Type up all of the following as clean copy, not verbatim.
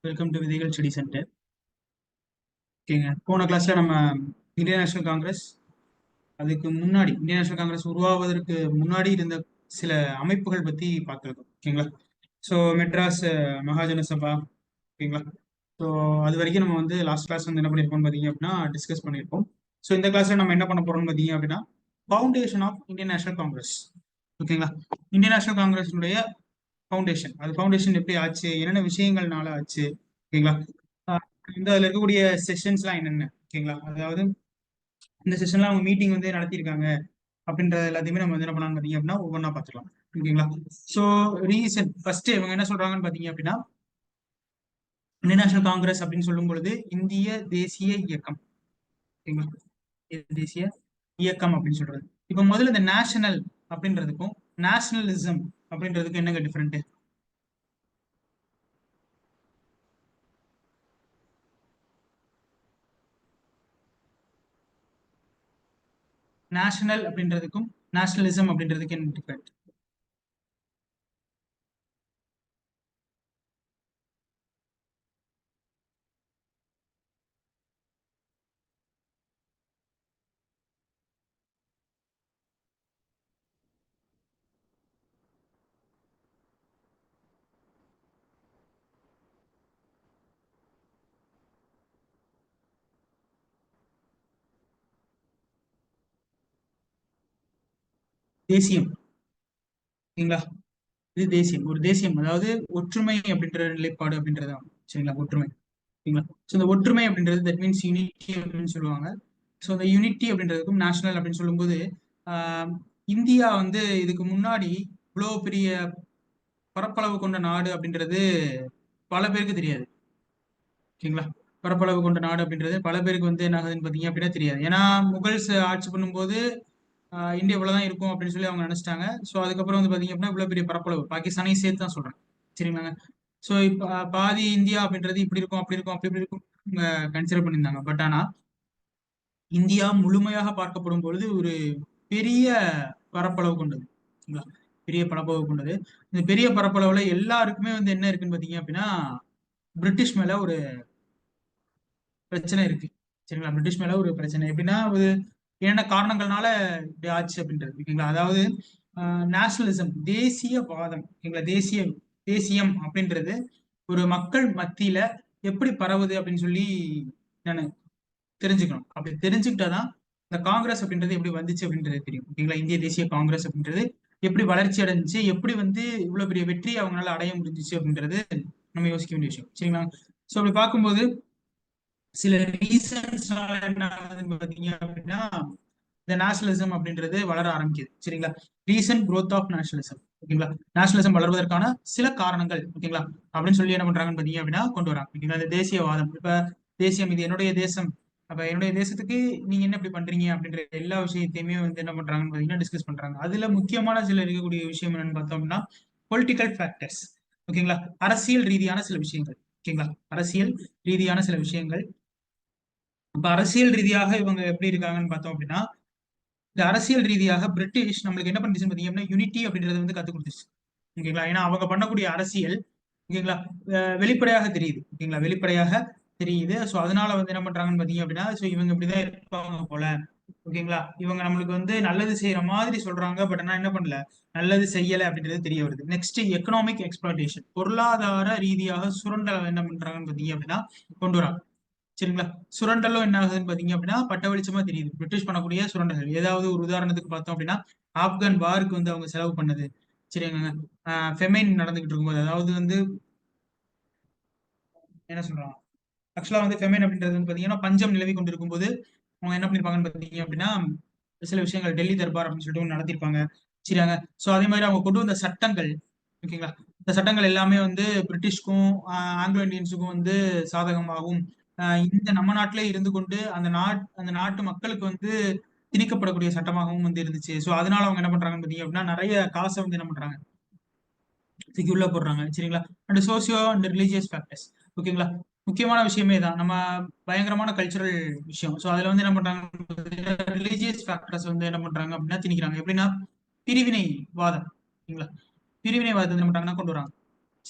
Welcome to விதைகள் study centre. ஓகேங்க, போன கிளாஸ்ல நம்ம இந்தியன் நேஷனல் காங்கிரஸ், அதுக்கு முன்னாடி இந்தியன் நேஷனல் காங்கிரஸ் உருவாவதற்கு முன்னாடி இருந்த சில அமைப்புகள் பத்தி பார்த்துருக்கோம். ஓகேங்களா? ஸோ மெட்ராஸ் மகாஜன சபா. ஓகேங்களா? ஸோ அது வரைக்கும் நம்ம வந்து லாஸ்ட் கிளாஸ் வந்து என்ன பண்ணியிருப்போம்னு பார்த்தீங்க அப்படின்னா டிஸ்கஸ் பண்ணியிருப்போம். ஸோ இந்த கிளாஸ்ல நம்ம என்ன பண்ண போறோம்னு பார்த்தீங்க அப்படின்னா foundation of Indian national Congress. ஓகேங்களா? இந்தியன் நேஷனல் காங்கிரஸினுடைய ஃபவுண்டேஷன், அது ஃபவுண்டேஷன் எப்படி ஆச்சு, என்னென்ன விஷயங்கள்னால ஆச்சு. ஓகேங்களா? இந்த அதுல இருக்கக்கூடிய செஷன்ஸ்லாம் என்னென்ன. ஓகேங்களா? அதாவது இந்த செஷன்லாம் அவங்க மீட்டிங் வந்து நடத்தியிருக்காங்க அப்படின்ற எல்லாத்தையுமே நம்ம வந்து என்ன பண்ணலாம் பார்த்தீங்க அப்படின்னா ஒவ்வொன்றா பார்த்துக்கலாம். ஓகேங்களா? ஸோ ரீசன் ஃபர்ஸ்ட் இவங்க என்ன சொல்றாங்கன்னு பார்த்தீங்க அப்படின்னா இந்தியன் நேஷனல் காங்கிரஸ் அப்படின்னு சொல்லும் பொழுது இந்திய தேசிய இயக்கம். ஓகேங்களா? இந்திய தேசிய இயக்கம் அப்படின்னு சொல்றது. இப்போ முதல்ல இந்த நேஷனல் அப்படின்றதுக்கும் நேஷனலிசம் அப்படின்றதுக்கும் என்னங்க டிஃபரெண்ட்? நேஷனல் அப்படின்றதுக்கும் நேஷனலிசம் அப்படின்றதுக்கு என்ன டிஃபரெண்ட்? தேசியம். ஓகேங்களா? இது தேசியம், ஒரு தேசியம், அதாவது ஒற்றுமை அப்படின்ற நிலைப்பாடு அப்படின்றதான். சரிங்களா? ஒற்றுமை. சரிங்களா? ஸோ இந்த ஒற்றுமை அப்படின்றது தட் மீன்ஸ் யூனிட்டி அப்படின்னு சொல்லுவாங்க. ஸோ இந்த யூனிட்டி அப்படின்றதுக்கும் நேஷனல் அப்படின்னு சொல்லும்போது ஆஹ், இந்தியா வந்து இதுக்கு முன்னாடி இவ்வளோ பெரிய பரப்பளவு கொண்ட நாடு அப்படின்றது பல பேருக்கு தெரியாது. ஓகேங்களா? பரப்பளவு கொண்ட நாடு அப்படின்றது பல பேருக்கு வந்து என்ன ஆகுதுன்னு பார்த்தீங்க அப்படின்னா தெரியாது. ஏன்னா முகல்ஸ் ஆட்சி பண்ணும்போது இந்தியா இவ்வளவுதான் இருக்கும் அப்படின்னு சொல்லி அவங்க நினைச்சிட்டாங்க. ஸோ அதுக்கப்புறம் வந்து பாத்தீங்க அப்படின்னா இவ்வளவு பெரிய பரப்பளவு பாகிஸ்தானையும் சேர்த்து தான் சொல்றேன். சரிங்களாங்க? ஸோ இப்போ பாதி இந்தியா அப்படின்றது இப்படி இருக்கும் அப்படி இருக்கும் அப்படி இப்படி இருக்கும் கன்சிடர் பண்ணியிருந்தாங்க. பட் ஆனா இந்தியா முழுமையாக பார்க்கப்படும் பொழுது ஒரு பெரிய பரப்பளவு கொண்டது. சரிங்களா? பெரிய பரப்பளவு கொண்டது. இந்த பெரிய பரப்பளவுல எல்லாருக்குமே வந்து என்ன இருக்குன்னு பாத்தீங்க அப்படின்னா பிரிட்டிஷ் மேல ஒரு பிரச்சனை இருக்கு. சரிங்களா? பிரிட்டிஷ் மேல ஒரு பிரச்சனை எப்படின்னா ஒரு என்னென்ன காரணங்கள்னால இப்படி ஆச்சு அப்படின்றது. ஓகேங்களா? அதாவது நேஷனலிசம், தேசியவாதம். ஓகேங்களா? தேசியம் அப்படின்றது ஒரு மக்கள் மத்தியில எப்படி பரவுது அப்படின்னு சொல்லி நான் தெரிஞ்சுக்கணும். அப்படி தெரிஞ்சுக்கிட்டாதான் இந்த காங்கிரஸ் அப்படின்றது எப்படி வந்துச்சு அப்படின்றது தெரியும். ஓகேங்களா? இந்திய தேசிய காங்கிரஸ் அப்படின்றது எப்படி வளர்ச்சி அடைஞ்சுச்சு, எப்படி வந்து இவ்வளவு பெரிய வெற்றி அவங்களால அடைய முடிஞ்சிச்சு அப்படின்றது நம்ம யோசிக்க வேண்டிய விஷயம். சரிங்களா? சோ அப்படி பார்க்கும்போது சில ரீசன்ஸ்னால என்ன ஆகுதுன்னு பாத்தீங்க அப்படின்னா இந்த நேஷனலிசம் அப்படின்றது வளர ஆரம்பிக்குது. சரிங்களா? Recent growth of nationalism. ஓகேங்களா? நேஷனலிசம் வளர்வதற்கான சில காரணங்கள். ஓகேங்களா? அப்படின்னு சொல்லி என்ன பண்றாங்கன்னு பாத்தீங்க அப்படின்னா கொண்டு வராங்க. ஓகேங்களா? இந்த தேசியவாதம். இப்ப தேசியம், இது என்னுடைய தேசம், அப்ப என்னுடைய தேசத்துக்கு நீங்க என்ன இப்படி பண்றீங்க அப்படின்ற எல்லா விஷயத்தையுமே வந்து என்ன பண்றாங்கன்னு பாத்தீங்கன்னா டிஸ்கஸ் பண்றாங்க. அதுல முக்கியமான சில இருக்கக்கூடிய விஷயம் என்னன்னு பார்த்தோம் அப்படின்னா பொலிட்டிக்கல் ஃபேக்டர்ஸ். ஓகேங்களா? அரசியல் ரீதியான சில விஷயங்கள். ஓகேங்களா? அரசியல் ரீதியான சில விஷயங்கள். இப்ப அரசியல் ரீதியாக இவங்க எப்படி இருக்காங்கன்னு பார்த்தோம் அப்படின்னா இந்த அரசியல் ரீதியாக பிரிட்டிஷ் நம்மளுக்கு என்ன பண்ணிச்சுன்னு பாத்தீங்க அப்படின்னா யூனிட்டி அப்படின்றத வந்து கத்து கொடுத்துச்சு. ஓகேங்களா? ஏன்னா அவங்க பண்ணக்கூடிய அரசியல், ஓகேங்களா, வெளிப்படையாக தெரியுது. ஓகேங்களா? வெளிப்படையாக தெரியுது. ஸோ அதனால வந்து என்ன பண்றாங்கன்னு பாத்தீங்க அப்படின்னா ஸோ இவங்க இப்படிதான் இருப்பாங்க போல. ஓகேங்களா? இவங்க நம்மளுக்கு வந்து நல்லது செய்யற மாதிரி சொல்றாங்க. பட் ஆனா என்ன பண்ணல, நல்லது செய்யல அப்படின்றது தெரிய வருது. நெக்ஸ்ட் எக்கனாமிக் எக்ஸ்பிளாய்டேஷன், பொருளாதார ரீதியாக சுரண்டல் என்ன பண்றாங்கன்னு பாத்தீங்க அப்படின்னா கொண்டு வராங்க. சரிங்களா? சுரண்டலும் என்ன ஆகுதுன்னு பாத்தீங்க அப்படின்னா பட்ட வெளிச்சமா தெரியுது. பிரிட்டிஷ் பண்ணக்கூடிய சுரண்டல் ஏதாவது ஒரு உதாரணத்துக்கு பார்த்தோம் அப்படின்னா ஆப்கான் வாருக்கு வந்து அவங்க செலவு பண்ணது. சரிங்க? ஃபெமைன் நடந்துகிட்டு இருக்கும்போது, அதாவது வந்து என்ன சொல்றாங்க, ஆக்சுவலா வந்து ஃபெமைன் அப்படின்றது வந்து பாத்தீங்கன்னா பஞ்சம் நிலவி கொண்டு இருக்கும்போது அவங்க என்ன பண்ணிருப்பாங்கன்னு பாத்தீங்க அப்படின்னா சில விஷயங்கள் டெல்லி தர்பார் அப்படின்னு சொல்லிட்டு ஒண்ணு நடத்திருப்பாங்க. சரியாங்க? சோ அதே மாதிரி அவங்க கொண்டு வந்த சட்டங்கள். ஓகேங்களா? இந்த சட்டங்கள் எல்லாமே வந்து பிரிட்டிஷ்க்கும் ஆங்கிலோ இந்தியன்ஸுக்கும் வந்து சாதகமாகவும் இந்த நம்ம நாட்டிலே இருந்து கொண்டு அந்த நாட்டு மக்களுக்கு வந்து திணிக்கப்படக்கூடிய சட்டமாகவும் வந்து இருந்துச்சு. சோ அதனால அவங்க என்ன பண்றாங்கன்னு பாத்தீங்க அப்படின்னா நிறைய காசை வந்து என்ன பண்றாங்க, தூக்கி உள்ள போடுறாங்க. சரிங்களா? And socio and religious factors. ஓகேங்களா? முக்கியமான விஷயமே தான் நம்ம பயங்கரமான கல்ச்சுரல் விஷயம். ஸோ அதுல வந்து என்ன பண்றாங்க, ரிலீஜியஸ் ஃபேக்டர்ஸ் வந்து என்ன பண்றாங்க அப்படின்னா திணிக்கிறாங்க. எப்படின்னா பிரிவினை வாதம். சரிங்களா? பிரிவினை வாதத்தை என்ன பண்றாங்கன்னா கொண்டு வராங்க.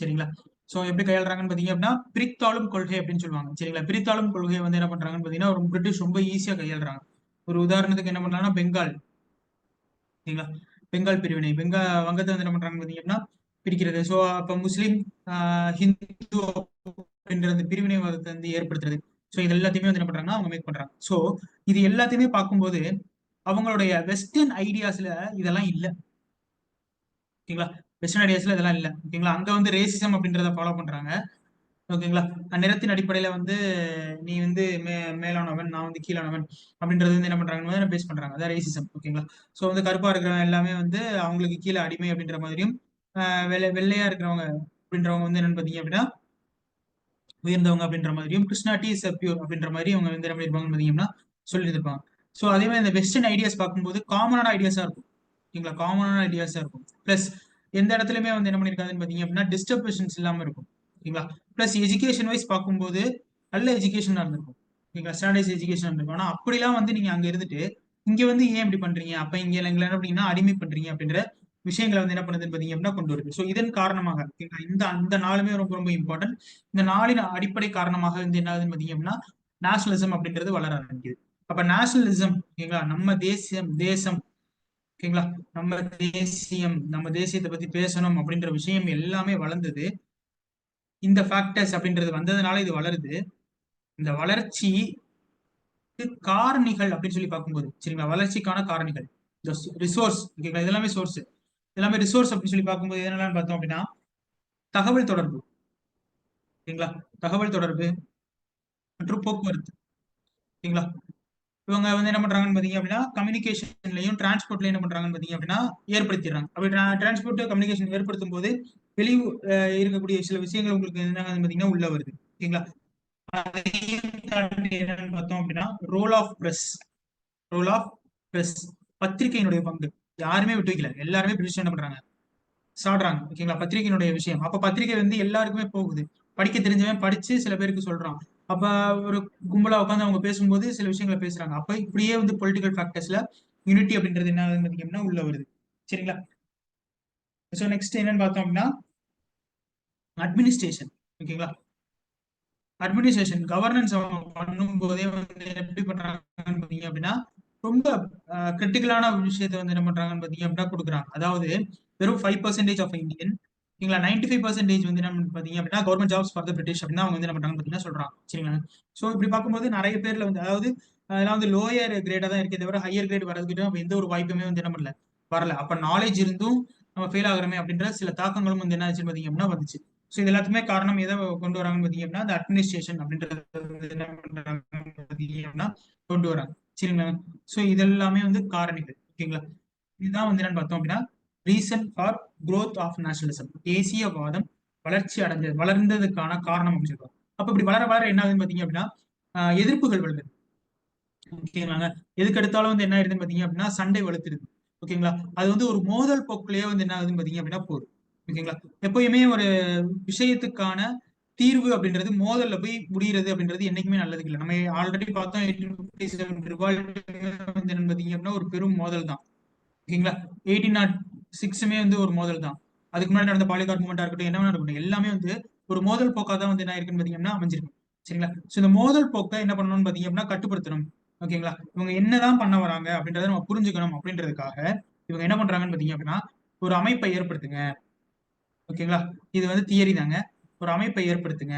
சரிங்களா? சோ எப்படி கையாளுறாங்கன்னு பாத்தீங்க அப்படின்னா பிரித்தாளும் கொள்கை அப்படின்னு சொல்லுவாங்க. சரிங்களா? பிரித்தாளும் கொள்கையை வந்து என்ன பண்றாங்கன்னு பாத்தீங்கன்னா ஒரு பிரிட்டிஷ் ரொம்ப ஈஸியா கையாளுறாங்க. ஒரு உதாரணத்துக்கு என்ன பண்றாங்கன்னா பெங்கால். சரிங்களா? பெங்கால் பிரிவினை, வங்கத்தை வந்து என்ன பண்றாங்கன்னு பாத்தீங்க அப்படின்னா பிரிக்கிறது. சோ அப்ப முஸ்லீம், ஹிந்து அப்படின்ற அந்த பிரிவினைவாதத்தை வந்து ஏற்படுத்துறது. சோ இது எல்லாத்தையுமே வந்து என்ன பண்றாங்கன்னா அவங்க மேக் பண்றாங்க. சோ இது எல்லாத்தையுமே பார்க்கும்போது அவங்களுடைய வெஸ்டர்ன் ஐடியாஸ்ல இதெல்லாம் இல்ல. ஓகேங்களா? வெஸ்டர்ன் ஐடியாஸ்ல இதெல்லாம் இல்ல. ஓகேங்களா? அங்க வந்து ரேசிசம் அப்படின்றத ஃபாலோ பண்றாங்க. ஓகேங்களா? நிறத்தின் அடிப்படையில வந்து நீ வந்து மேலானவன், நான் வந்து கீழானவன் அப்படின்றது வந்து என்ன பண்றாங்க பேஸ் பண்றாங்க. அதான் ரேசிசம். ஓகேங்களா? சோ வந்து கருப்பா இருக்கிறவங்க எல்லாமே வந்து அவங்களுக்கு கீழே அடிமை அப்படின்ற மாதிரியும், வெள்ளையா இருக்கிறவங்க அப்படின்றவங்க வந்து என்னன்னு பாத்தீங்க அப்படின்னா உயர்ந்தவங்க அப்படின்ற மாதிரியும், கிருஷ்ணாட்டி இஸ் பியூர் அப்படின்ற மாதிரி அவங்க வந்து என்ன பண்ணிருப்பாங்கன்னு பாத்தீங்கன்னா சொல்லியிருப்பாங்க. சோ அதே மாதிரி இந்த வெஸ்டர்ன் ஐடியாஸ் பார்க்கும்போது காமனான ஐடியாஸா இருக்கும். ஓகேங்களா? காமனான ஐடியாஸா இருக்கும். பிளஸ் எந்த இடத்துலயுமே வந்து என்ன பண்ணிருக்காதுன்னு பாத்தீங்க அப்படின்னா டிஸ்டர்பன்ஸ் இல்லாம இருக்கும். ஓகேங்களா? பிளஸ் எஜுகேஷன் வைஸ் பார்க்கும்போது நல்ல எஜுகேஷனா இருந்திருக்கும். ஓகேங்களா? ஸ்டாண்டர்டைஸ் எஜுகேஷன் இருந்திருக்கும். ஆனா அப்படிலாம் வந்து நீங்க அங்க இருந்துட்டு இங்க வந்து ஏன் இப்படி பண்றீங்க? அப்ப இங்க எங்களை என்ன பண்ணீங்கன்னா அடிமை பண்றீங்க அப்படின்ற விஷயங்களை வந்து என்ன பண்ணுதுன்னு பாத்தீங்க அப்படின்னா கொண்டு வருது. சோ இதன் காரணமாக ஓகேங்களா? இந்த அந்த நாளுமே ரொம்ப ரொம்ப இம்பார்ட்டன்ட். இந்த நாளின் அடிப்படை காரணமாக வந்து என்ன ஆகுதுன்னு பாத்தீங்க அப்படின்னா நேஷனலிசம் அப்படின்றது வளர ஆரம்பிக்குது. அப்ப நேஷனலிசம் ஓகேங்களா? நம்ம தேசம் ஓகேங்களா? நம்ம நம்ம தேசியத்தை பத்தி பேசணும் அப்படின்ற விஷயம் எல்லாமே வளர்ந்தது. இந்த ஃபேக்டர்ஸ் அப்படின்றது வந்ததுனால இது வளருது. இந்த வளர்ச்சி காரணிகள் அப்படின்னு சொல்லி பார்க்கும்போது சரிங்களா? வளர்ச்சிக்கான காரணிகள் இந்த ரிசோர்ஸ் ஓகேங்களா? இதெல்லாமே சோர்ஸ், எல்லாமே ரிசோர்ஸ் அப்படின்னு சொல்லி பார்க்கும்போது என்னெல்லாம் பார்த்தோம் அப்படின்னா தகவல் தொடர்பு. ஓகேங்களா? தகவல் தொடர்பு மற்றும் போக்குவரத்து. ஓகேங்களா? இவங்க வந்து என்ன பண்றாங்கன்னு பாத்தீங்க அப்படின்னா கம்யூனிகேஷன்லயும் டிரான்ஸ்போர்ட்லயும் என்ன பண்றாங்கன்னு பாத்தீங்க அப்படின்னா ஏற்படுத்திடுறாங்க. அப்படி டிரான்ஸ்போர்ட் கம்யூனிகேஷன் ஏற்படுத்தும் போது வெளி இருக்கக்கூடிய சில விஷயங்கள் உங்களுக்கு என்ன பாத்தீங்கன்னா உள்ள வருது. ஓகேங்களா? அதையும் தாண்டி என்னன்னு பார்த்தோம் அப்படின்னா ரோல் ஆஃப் பிரஸ், பத்திரிகையினுடைய பங்கு யாருமே விட்டு வைக்கல. எல்லாருமே பிரிச்சு என்ன பண்றாங்க சாடுறாங்க. ஓகேங்களா? பத்திரிகையினுடைய விஷயம். அப்ப பத்திரிகை வந்து எல்லாருக்குமே போகுது. படிக்க தெரிஞ்சவன் படிச்சு சில பேருக்கு சொல்றான். அப்ப ஒரு கும்பலா உட்காந்து அவங்க பேசும்போது சில விஷயங்களை பேசுறாங்க. அப்ப இப்படியே வந்து பொலிட்டிக்கல் ஃபேக்டர்ஸ்ல யூனிட்டி அப்படின்றது என்ன ஆகுதுன்னு பாத்தீங்கன்னா உள்ள வருது. சரிங்களா? சோ நெக்ஸ்ட் என்னன்னு பார்த்தோம் அப்படின்னா அட்மினிஸ்ட்ரேஷன். ஓகேங்களா? அட்மினிஸ்ட்ரேஷன் கவர்னன்ஸ் பண்ணும் போதே வந்து எப்படி பண்றாங்கன்னு பாத்தீங்க அப்படின்னா ரொம்ப கிரிட்டிக்கலான விஷயத்தை வந்து என்ன பண்றாங்கன்னு பாத்தீங்க அப்படின்னா கொடுக்குறாங்க. அதாவது வெறும் 5% ஆஃப் இந்தியன் ஓகேங்களா 95% வந்து என்ன பாத்தீங்க அப்படின்னா government jobs for the British அப்படின்னா அவங்க வந்து என்ன பண்றாங்க பாத்தீங்கன்னா சொல்றாங்க. சரிங்களா? சோ இப்படி பார்க்கும்போது நிறைய பேர்ல வந்து அதாவது அதெல்லாம் வந்து லோயர் கிரேடா தான் இருக்கே தவிர ஹையர் கிரேட் வரதுக்கிட்ட நம்ம எந்த ஒரு வாய்ப்புமே வந்து என்ன பண்ணல வரல. அப்ப நாலேஜ் இருந்தும் நம்ம ஃபெயில் ஆகுறமே அப்படின்ற சில தாக்கங்களும் வந்து என்ன ஆச்சு பாத்தீங்க அப்படின்னா வந்துச்சு. சோ இது எல்லாத்துக்குமே காரணம் எதை கொண்டு வராங்கன்னு பாத்தீங்க அப்படின்னா அந்த அட்மினிஸ்ட்ரேஷன் அப்படின்றது என்ன பண்றாங்க பாத்தீங்க அப்படின்னா கொண்டு வராங்க. சரிங்களா? சோ இதெல்லாமே வந்து காரணிகள். ஓகேங்களா? இதுதான் வந்து என்னன்னு பார்த்தோம் அப்படின்னா reason for growth of nationalism, தேசியவாதம் வளர்ந்ததுக்கான காரணம் அப்படின்னு சொல்றோம். அப்ப இப்படி வளர வளர என்ன ஆகுதுன்னு பாத்தீங்க அப்படின்னா எதிர்ப்புகள் வருது. ஓகேங்களாங்க? எதுக்கு எடுத்தாலும் வந்து என்ன ஆயிடுதுன்னு பாத்தீங்க அப்படின்னா சண்டை வலுத்துருது. ஓகேங்களா? அது வந்து ஒரு மோதல் போக்குலயே வந்து என்ன ஆகுதுன்னு பாத்தீங்க அப்படின்னா போகுது. ஓகேங்களா? எப்பயுமே ஒரு விஷயத்துக்கான தீர்வு அப்படின்றது மோதல்ல போய் முடிகிறது அப்படின்றது என்னைக்குமே நல்லது இல்லை. நம்ம ஆல்ரெடி பார்த்தோம் 1857 ரிவால்ட் வந்து என்னன்னு பாத்தீங்க அப்படின்னா ஒரு பெரும் மோதல் தான். ஓகேங்களா? 1806மே வந்து ஒரு மோதல் தான். அதுக்கு முன்னாடி நடந்த பாலிகார் மூவ்மெண்டா இருக்கட்டும், என்ன வேணா இருக்கட்டும், எல்லாமே வந்து ஒரு மோதல் போக்கா தான் வந்து என்ன இருக்குன்னு பாத்தீங்கன்னா அமைஞ்சிருக்கு. சரிங்களா? சோ இந்த மோதல் போக்கை என்ன பண்ணணும்னு பாத்தீங்க அப்படின்னா கட்டுப்படுத்தணும். ஓகேங்களா? இவங்க என்னதான் பண்ண வராங்க அப்படின்றத நம்ம புரிஞ்சுக்கணும் அப்படின்றதுக்காக இவங்க என்ன பண்றாங்கன்னு பாத்தீங்க அப்படின்னா ஒரு அமைப்பை ஏற்படுத்துங்க. ஓகேங்களா? இது வந்து தியரி தாங்க. ஒரு அமைப்பை ஏற்படுத்துங்க.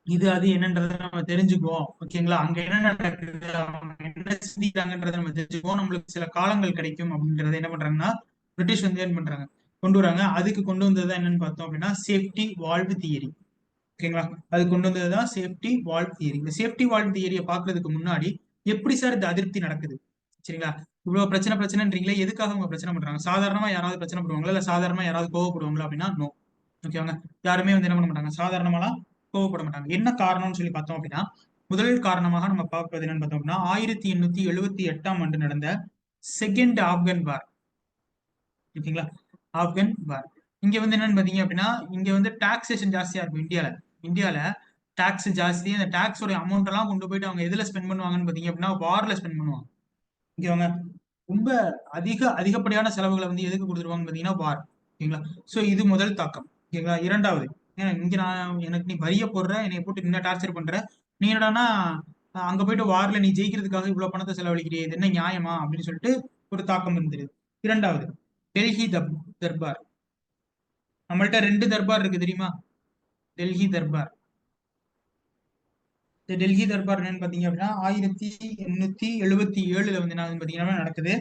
இது அது என்னன்றதை நம்ம தெரிஞ்சுக்குவோம். ஓகேங்களா? அங்க என்ன நடக்குது, அவங்க என்ன சிந்திக்கிறாங்கன்றதை நம்ம தெரிஞ்சுக்குவோம். நம்மளுக்கு சில காலங்கள் கிடைக்கும் அப்படிங்கறத என்ன பண்றாங்கன்னா பிரிட்டிஷ் வந்து என்ன பண்றாங்க கொண்டு வராங்க. அதுக்கு கொண்டு வந்தது என்னன்னு பார்த்தோம் அப்படின்னா சேஃப்டி வால்வு தியரி. ஓகேங்களா? அது கொண்டு வந்ததுதான் சேஃப்டி வால்வ் தியரி. இந்த சேஃப்டி வால்வ் தியரியை பாக்குறதுக்கு முன்னாடி எப்படி சார் இந்த அதிருப்தி நடக்குது? சரிங்களா? இவ்வளவு பிரச்சனைன்றீங்களே, எதுக்காக அவங்க பிரச்சனை பண்றாங்க? சாதாரணமா யாராவது பிரச்சனை பண்ணுவாங்களா இல்ல சாதாரணமா யாராவது கோவப்படுவாங்களா அப்படின்னா நோ. ஓகேவாங்க? யாருமே வந்து என்ன பண்ண மாட்டாங்க, சாதாரணமாலாம் கோவப்பட மாட்டாங்க. என்ன காரணம்னு சொல்லி பார்த்தோம் அப்படின்னா முதல் காரணமாக நம்ம பார்ப்பது என்னன்னு பார்த்தோம் அப்படின்னா 1878ஆம் ஆண்டு நடந்த செகண்ட் ஆப்கன் வார். ஓகேங்களா? ஆப்கன் வார். இங்க வந்து என்னன்னு பாத்தீங்க அப்படின்னா இங்க வந்து டாக்ஸேஷன் ஜாஸ்தியா இருக்கும் இந்தியால. இந்தியால டாக்ஸ் ஜாஸ்தி. அந்த டாக்ஸோட அமௌண்ட் எல்லாம் கொண்டு போயிட்டு அவங்க எதுல ஸ்பெண்ட் பண்ணுவாங்கன்னு பாத்தீங்க அப்படின்னா வார்ல ஸ்பெண்ட் பண்ணுவாங்க. இங்க அவங்க ரொம்ப அதிகப்படியான செலவுகளை வந்து எதுக்கு கொடுத்துருவாங்கன்னு பாத்தீங்கன்னா வார். ஓகேங்களா? சோ இது முதல் தாக்கம். ஓகேங்களா? இரண்டாவது இங்க நான் எனக்கு நீ வரிய போடுற, என்னை போட்டு என்ன டார்ச்சர் பண்ற, நீ என்னடான்னா அங்க போயிட்டு வார்ல நீ ஜெயிக்கிறதுக்காக இவ்வளவு பணத்தை செலவழிக்கிறியே, இது என்ன நியாயமா அப்படின்னு சொல்லிட்டு ஒரு தாக்கம் இருந்தது. இரண்டாவது, டெல்லி தர்பார். நம்மள்ட்ட ரெண்டு தர்பார் இருக்கு தெரியுமா? டெல்லி தர்பார். இந்த டெல்லி தர்பார் என்னன்னு பாத்தீங்க அப்படின்னா 1877 வந்து என்ன பாத்தீங்கன்னா நடக்குது.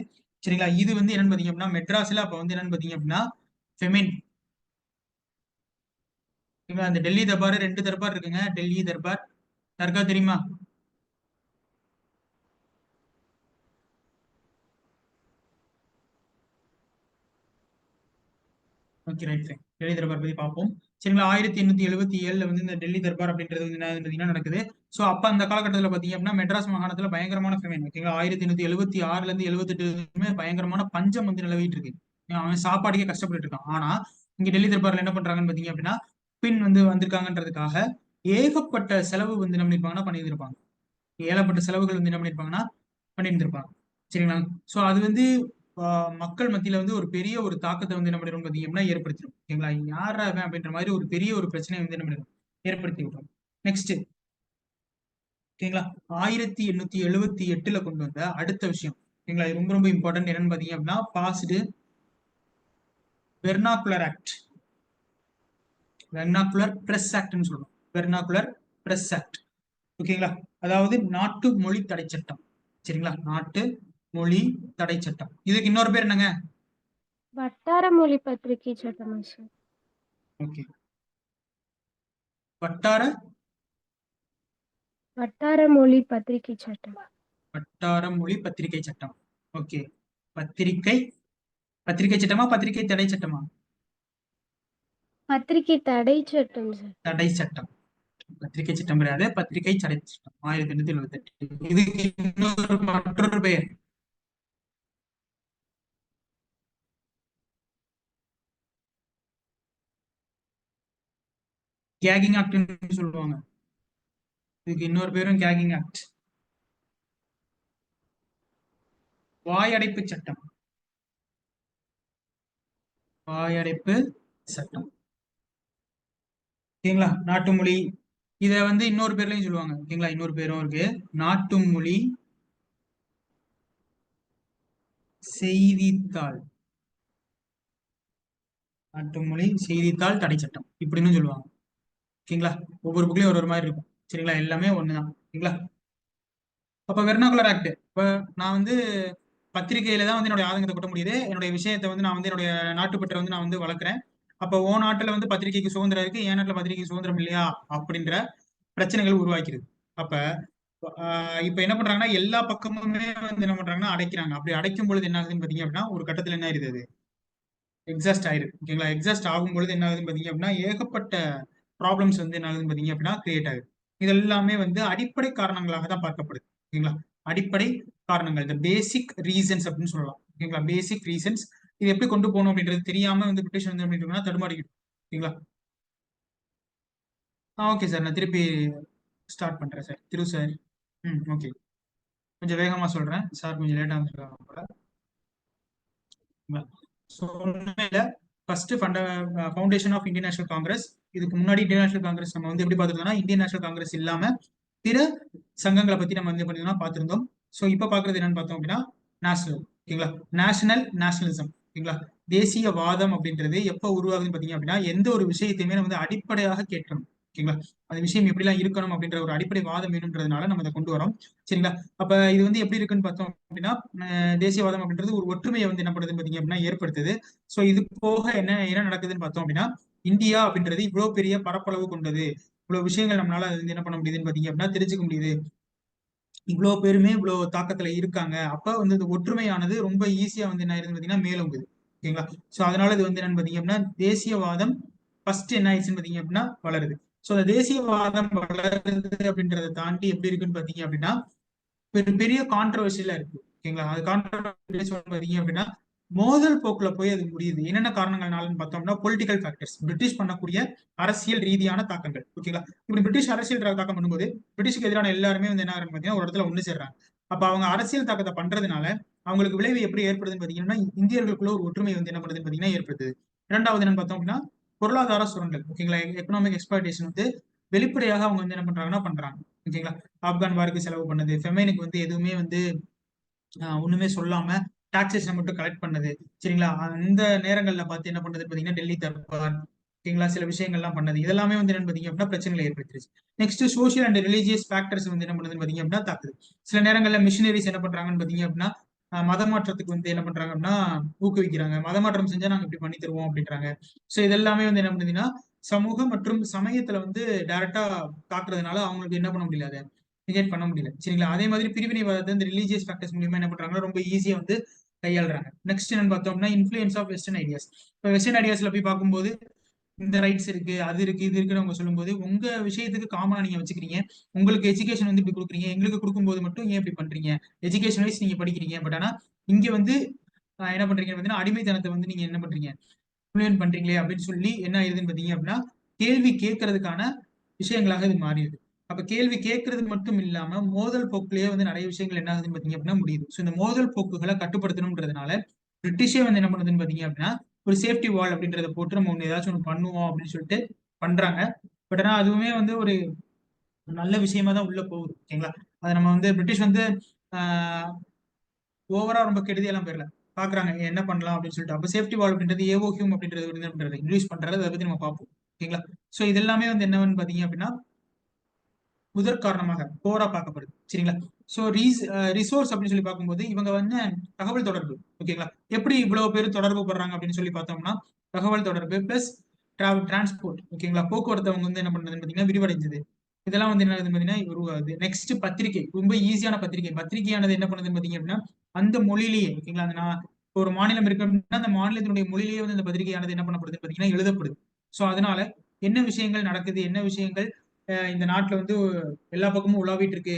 சரிங்களா? இது வந்து என்னன்னு பாத்தீங்க அப்படின்னா மெட்ராஸ்ல அப்ப வந்து என்னன்னு பாத்தீங்க அப்படின்னா ஃபெமின். அந்த டெல்லி தர்பார் ரெண்டு தர்பார் இருக்குங்க. டெல்லி தர்பார் தர்கா தெரியுமா? Okay, right right. Delhi Darbar பத்தி பார்ப்போம். சரிங்களா? 1877 வந்து இந்த டெல்லி தர்பார் அப்படின்றது வந்து என்ன பாத்தீங்கன்னா நடக்குது. சோ அப்ப அந்த காலகட்டத்தில் பாத்தீங்க அப்படின்னா மெட்ராஸ் மாகாணத்துல பயங்கரமான ஃபெமின். ஓகேங்களா? 1876 இருந்து 78 பயங்கரமான பஞ்சம் வந்து நிலவிட்டு இருக்கு. அவன் சாப்பாடுக்கே கஷ்டப்பட்டு இருக்கான். ஆனா இங்க டெல்லி தர்பார்ல என்ன பண்றாங்கன்னு பாத்தீங்க அப்படின்னா பின் வந்து வந்திருக்காங்கன்றதுக்காக ஏகப்பட்ட செலவு வந்து என்ன பண்ணிருப்பாங்கன்னா பண்ணியிருந்திருப்பாங்க. ஏகப்பட்ட செலவுகள் வந்து என்ன பண்ணிருப்பாங்கன்னா பண்ணியிருந்திருப்பாங்க. சரிங்களா? சோ அது வந்து மக்கள் மத்தியில வந்து ஒரு பெரிய ஒரு தாக்கத்தை வந்து என்ன பண்ணிடும் பாத்தீங்கன்னா ஏற்படுத்திடும். ஓகேங்களா? யாரா அவன் அப்படின்ற மாதிரி ஒரு பெரிய ஒரு பிரச்சனையை வந்து என்ன பண்ணிடும் ஏற்படுத்தி விட்டுரும். நெக்ஸ்ட், ஓகேங்களா, 1878 கொண்டு வந்த அடுத்த விஷயம். ஓகேங்களா? இது ரொம்ப ரொம்ப இம்பார்ட்டன்ட். என்னன்னு பாத்தீங்க அப்படின்னா passed vernacular act. Vernacular press ஆக்ட்னு சொல்றோம். Vernacular press act. ஓகேங்களா? அதாவது நாட்டு மொழி தடை சட்டம். சரிங்களா? நாட்டு மொழி தடை சட்டம். இதுக்கு இன்னொரு பேர் என்னங்க? வட்டார மொழி பத்திரிகை சட்டம் சார். ஓகே, வட்டார வட்டார மொழி பத்திரிகை சட்டம். வட்டார மொழி பத்திரிகை சட்டம். ஓகே, பத்திரிகை பத்திரிகை சட்டமா பத்திரிகை தடை சட்டமா? பத்திரிகை தடை சட்டம் சார். தடை சட்டம். பத்திரிகை சட்டம் கிடையாது, பத்திரிகை தடை சட்டம் 1878. இதுக்கு இன்னொரு மற்றொரு பெயர் கேகிங் ஆக்ட் சொல்லுவாங்க. இதுக்கு இன்னொரு பேரும் கேகிங் ஆக்ட். வாயடைப்பு சட்டம். வாயடைப்பு சட்டம். ஓகேங்களா? நாட்டு மொழி இத வந்து இன்னொரு பேர்லயும் சொல்லுவாங்க. ஓகேங்களா? இன்னொரு பேரும் இருக்கு, நாட்டு மொழி செய்தித்தாள். நாட்டு மொழி செய்தித்தாள் தடை சட்டம் இப்படின்னு சொல்லுவாங்க. ஓகேங்களா? ஒவ்வொரு புக்லயும் ஒரு ஒரு மாதிரி இருக்கும். சரிங்களா? எல்லாமே ஒண்ணுதான். ஓகேங்களா? அப்ப வெர்னாகுலர் ஆக்ட். இப்ப நான் வந்து பத்திரிகையில தான் வந்து என்னுடைய ஆதங்கத்தை கொட்ட முடியுது. என்னுடைய விஷயத்தை வந்து நான் வந்து என்னுடைய நாட்டுப்பற்றை வந்து நான் வந்து வளர்க்குறேன். அப்ப ஓ நாட்டுல வந்து பத்திரிகைக்கு சுதந்திரம் இருக்கு, என் நாட்டுல பத்திரிகைக்கு சுதந்திரம் இல்லையா அப்படின்ற பிரச்சனைகள் உருவாக்கிறது. அப்ப இப்ப என்ன பண்றாங்கன்னா எல்லா பக்கமுமே வந்து என்ன பண்றாங்கன்னா அடைக்கிறாங்க. அப்படி அடைக்கும் பொழுது என்ன ஆகுதுன்னு பாத்தீங்க அப்படின்னா ஒரு கட்டத்துல என்ன ஆயிருது, எக்ஸாஸ்ட் ஆயிருக்கு. ஓகேங்களா? எக்ஸாஸ்ட் ஆகும் பொழுது என்ன ஆகுதுன்னு பாத்தீங்க அப்படின்னா ஏகப்பட்ட ப்ராப்ளம்ஸ் வந்து என்ன ஆகுதுன்னு பாத்தீங்க அப்படின்னா கிரியேட் ஆகுது. இது எல்லாமே வந்து அடிப்படை காரணங்களாக தான் பார்க்கப்படுது. ஓகேங்களா? அடிப்படை காரணங்கள், இந்த பேசிக் ரீசன்ஸ் அப்படின்னு சொல்லலாம். ஓகேங்களா? பேசிக் ரீசன்ஸ். இது எப்படி கொண்டு போகணும் அப்படின்றது தெரியாம வந்து பிரிட்டிஷ் வந்து அப்படின்னா தடுமாறிக்கிட்டு. ஓகேங்களா? ஓகே சார், நான் திருப்பி ஸ்டார்ட் பண்றேன் சார். திரு சார். ஓகே, கொஞ்சம் வேகமா சொல்றேன் சார், கொஞ்சம் லேட்டா வந்துருக்காங்க போல. First foundation of Indian national Congress. இதுக்கு முன்னாடி இந்தியன் நேஷனல் காங்கிரஸ் நம்ம வந்து எப்படி பார்த்திருந்தோம்னா இந்தியன் நேஷனல் காங்கிரஸ் இல்லாம பிற சங்கங்களை பத்தி நம்ம வந்து பார்த்தீங்கன்னா பார்த்திருந்தோம். ஸோ இப்போ பார்க்கறது என்னன்னு பார்த்தோம் அப்படின்னா நேஷனல். ஓகேங்களா? நேஷனலிசம். ஓகேங்களா? தேசியவாதம் அப்படின்றது எப்போ உருவாகுதுன்னு பார்த்தீங்க அப்படின்னா எந்த ஒரு விஷயத்தையுமே நம்ம வந்து அடிப்படையாக கேட்கணும். ஓகேங்களா? அந்த விஷயம் எப்படிலாம் இருக்கணும் அப்படின்ற ஒரு அடிப்படை வாதம் வேணும்ன்றதுனால நம்ம இதை கொண்டு வரோம். சரிங்களா? அப்ப இது வந்து எப்படி இருக்குன்னு பார்த்தோம் அப்படின்னா தேசியவாதம் அப்படின்றது ஒரு ஒற்றுமையை வந்து என்ன பண்ணுதுன்னு பார்த்தீங்க அப்படின்னா ஏற்படுத்துது. சோ இது போக என்ன என்ன நடக்குதுன்னு பார்த்தோம் அப்படின்னா இந்தியா அப்படின்றது இவ்வளவு பெரிய பரப்பளவு கொண்டது, இவ்வளவு விஷயங்கள் நம்மளால அது வந்து என்ன பண்ண முடியுதுன்னு பாத்தீங்க அப்படின்னா தெரிஞ்சுக்க முடியுது. இவ்வளவு பேருமே இவ்வளவு தாக்கத்துல இருக்காங்க. அப்ப வந்து இந்த ஒற்றுமையானது ரொம்ப ஈஸியா வந்து என்ன ஆயிருதுன்னு பாத்தீங்கன்னா மேலோங்குது. ஓகேங்களா? சோ அதனால இது வந்து என்னன்னு பாத்தீங்க அப்படின்னா தேசியவாதம் ஃபர்ஸ்ட் என்ன ஆயிடுச்சுன்னு பாத்தீங்க அப்படின்னா வளருது. சோ அந்த தேசியவாதம் வளருது அப்படின்றத தாண்டி எப்படி இருக்குன்னு பாத்தீங்க அப்படின்னா பெரிய கான்ட்ரவர்சியலா இருக்கு. ஓகேங்களா? அது கான்ட்ரவர்சி பாத்தீங்க அப்படின்னா மோதல் போக்குல போய் அது முடியுது. என்னென்ன காரணங்கள்னாலன்னு பார்த்தோம்னா பொலிட்டிக்கல் ஃபேக்டர்ஸ், பிரிட்டிஷ் பண்ணக்கூடிய அரசியல் ரீதியான தாக்கங்கள். ஓகேங்களா? இப்படி பிரிட்டிஷ் அரசியல் தாக்கம் பண்ணும்போது பிரிட்டிஷ்க்கு எதிரான எல்லாருமே வந்து என்ன ஆகுறாங்க பாத்தீங்கன்னா ஒரு இடத்துல ஒண்ணு சேர்றாங்க. அப்ப அவங்க அரசியல் தாக்கத்தை பண்றதுனால அவங்களுக்கு விளைவு எப்படி ஏற்படுதுன்னு பாத்தீங்கன்னா இந்தியர்களுக்குள்ள ஒரு ஒற்றுமை வந்து என்ன பண்ணுதுன்னு பாத்தீங்கன்னா ஏற்படுது. இரண்டாவது என்னன்னு பார்த்தோம் அப்படின்னா பொருளாதார சுரண்டல். ஓகேங்களா? எக்கனாமிக் எக்ஸ்பிளாய்டேஷன் வந்து வெளிப்படையாக அவங்க வந்து என்ன பண்றாங்கன்னா பண்றாங்க. ஓகேங்களா? ஆப்கான் வாருக்கு செலவு பண்ணது, ஃபெமைனுக்கு வந்து எதுவுமே வந்து ஒண்ணுமே சொல்லாம டாக்ஸேஷன் மட்டும் கலெக்ட் பண்ணது. சரிங்களா? அந்த நேரங்கள்ல பார்த்து என்ன பண்ணது பாத்தீங்கன்னா டெல்லி தர்பார், ஓகேங்களா, சில விஷயங்கள்லாம் பண்ணது. இதெல்லாமே வந்து என்னன்னு பாத்தீங்க அப்படின்னா பிரச்சனைகளை ஏற்படுத்திருச்சு. Next social and religious factors வந்து என்ன பண்ணுதுன்னு பாத்தீங்க அப்படின்னா தாக்குது. சில நேரங்கள்ல மிஷினரிஸ் என்ன பண்றாங்கன்னு பாத்தீங்க அப்படின்னா மத மாற்றத்துக்கு வந்து என்ன பண்றாங்க அப்படின்னா ஊக்குவிக்கிறாங்க. மத மாற்றம் செஞ்சா நாங்க இப்படி பண்ணி தருவோம் அப்படின்றாங்க. சோ இதெல்லாமே வந்து என்ன பண்ணுதுன்னா சமூகம் மற்றும் சமயத்துல வந்து டைரக்டா தாக்குறதுனால அவங்களுக்கு என்ன பண்ண முடியல, அதை நிகேட் பண்ண முடியல. சரிங்களா? அதே மாதிரி பிரிவினைவாதத்தை இந்த ரிலீஜியஸ் ஃபேக்டர்ஸ் மூலியமா என்ன பண்றாங்கன்னா ரொம்ப ஈஸியா வந்து கையாளுறாங்க. நெக்ஸ்ட் என்னன்னு பார்த்தோம்னா இன்ஃபுளுன்ஸ் ஆஃப் வெஸ்டர்ன் ஐடியாஸ். இப்போ வெஸ்டர்ன் ஐடியாஸ்ல போய் பார்க்கும்போது இந்த ரைட்ஸ் இருக்கு, அது இருக்கு, இது இருக்குன்னு அவங்க சொல்லும்போது உங்க விஷயத்துக்கு காமனா நீங்க வச்சுக்கிறீங்க. உங்களுக்கு எஜுகேஷன் வந்து இப்படி கொடுக்குறீங்க, எங்களுக்கு கொடுக்கும்போது மட்டும் ஏன் இப்படி பண்றீங்க? எஜுகேஷன் வைஸ் நீங்க படிக்கிறீங்க, பட் ஆனா இங்க வந்து என்ன பண்றீங்கன்னு பார்த்தீங்கன்னா அடிமைத்தனத்தை வந்து நீங்க என்ன பண்றீங்க, இம்ப்ளிமெண்ட் பண்றீங்களே அப்படின்னு சொல்லி என்ன ஆயிருதுன்னு பாத்தீங்க அப்படின்னா கேள்வி கேட்கறதுக்கான விஷயங்களாக இது மாறிடுது. அப்ப கேள்வி கேட்கறது மட்டும் இல்லாம மோதல் போக்குலயே வந்து நிறைய விஷயங்கள் என்ன ஆகுதுன்னு பாத்தீங்க அப்படின்னா முடியுது. ஸோ இந்த மோதல் போக்குகளை கட்டுப்படுத்தணும்ன்றதுனால பிரிட்டிஷே வந்து என்ன பண்ணுதுன்னு பாத்தீங்க அப்படின்னா ஒரு சேஃப்டி வால் அப்படின்றத போட்டு நம்ம ஒண்ணு ஏதாச்சும் ஒன்று பண்ணுவோம் அப்படின்னு சொல்லிட்டு பண்றாங்க. பட் ஆனா அதுவுமே வந்து ஒரு நல்ல விஷயமா தான் உள்ள போகுது. ஓகேங்களா? அதை நம்ம வந்து பிரிட்டிஷ் வந்து ஓவரா ரொம்ப கெடுதியெல்லாம் போயிடல. பாக்குறாங்க என்ன பண்ணலாம் அப்படின்னு சொல்லிட்டு. அப்ப சேஃப்டி வால் அப்படின்றது ஏஓஹியூம் அப்படின்றது வந்து என்ன பண்றது இன்ட்ரடியூஸ் பண்றது, அதை பத்தி நம்ம பார்ப்போம். ஓகேங்களா? சோ இதெல்லாமே வந்து என்னன்னு பாத்தீங்க அப்படின்னா முதற் காரணமாக கோரா பார்க்கப்படுது. சரிங்களா? சோ ரிசோர்ஸ் அப்படின்னு சொல்லி பார்க்கும்போது இவங்க வந்து தகவல் தொடர்பு. ஓகேங்களா? எப்படி இவ்வளவு பேர் தொடர்பு படுறாங்க அப்படின்னு சொல்லி பார்த்தோம்னா தகவல் தொடர்பு பிளஸ் டிரான்ஸ்போர்ட். ஓகேங்களா? போக்குவரத்து அவங்க வந்து என்ன பண்றதுன்னு பாத்தீங்கன்னா விரிவடைஞ்சது. இதெல்லாம் வந்து என்ன ஆகுதுன்னு பாத்தீங்கன்னா உருவாகுது. நெக்ஸ்ட் பத்திரிகை, ரொம்ப ஈஸியான பத்திரிகை. பத்திரிகையானது என்ன பண்ணுதுன்னு பாத்தீங்க அப்படின்னா அந்த மொழியிலேயே, ஓகேங்களா, அந்த நான் இப்போ ஒரு மாநிலம் இருக்கு அப்படின்னா அந்த மாநிலத்தினுடைய மொழியிலேயே வந்து அந்த பத்திரிகையானது என்ன பண்ணப்படுதுன்னு பாத்தீங்கன்னா எழுதப்படுது. சோ அதனால என்ன விஷயங்கள் நடக்குது, என்ன விஷயங்கள் இந்த நாட்டுல வந்து எல்லா பக்கமும் உலாவிட்டு இருக்கு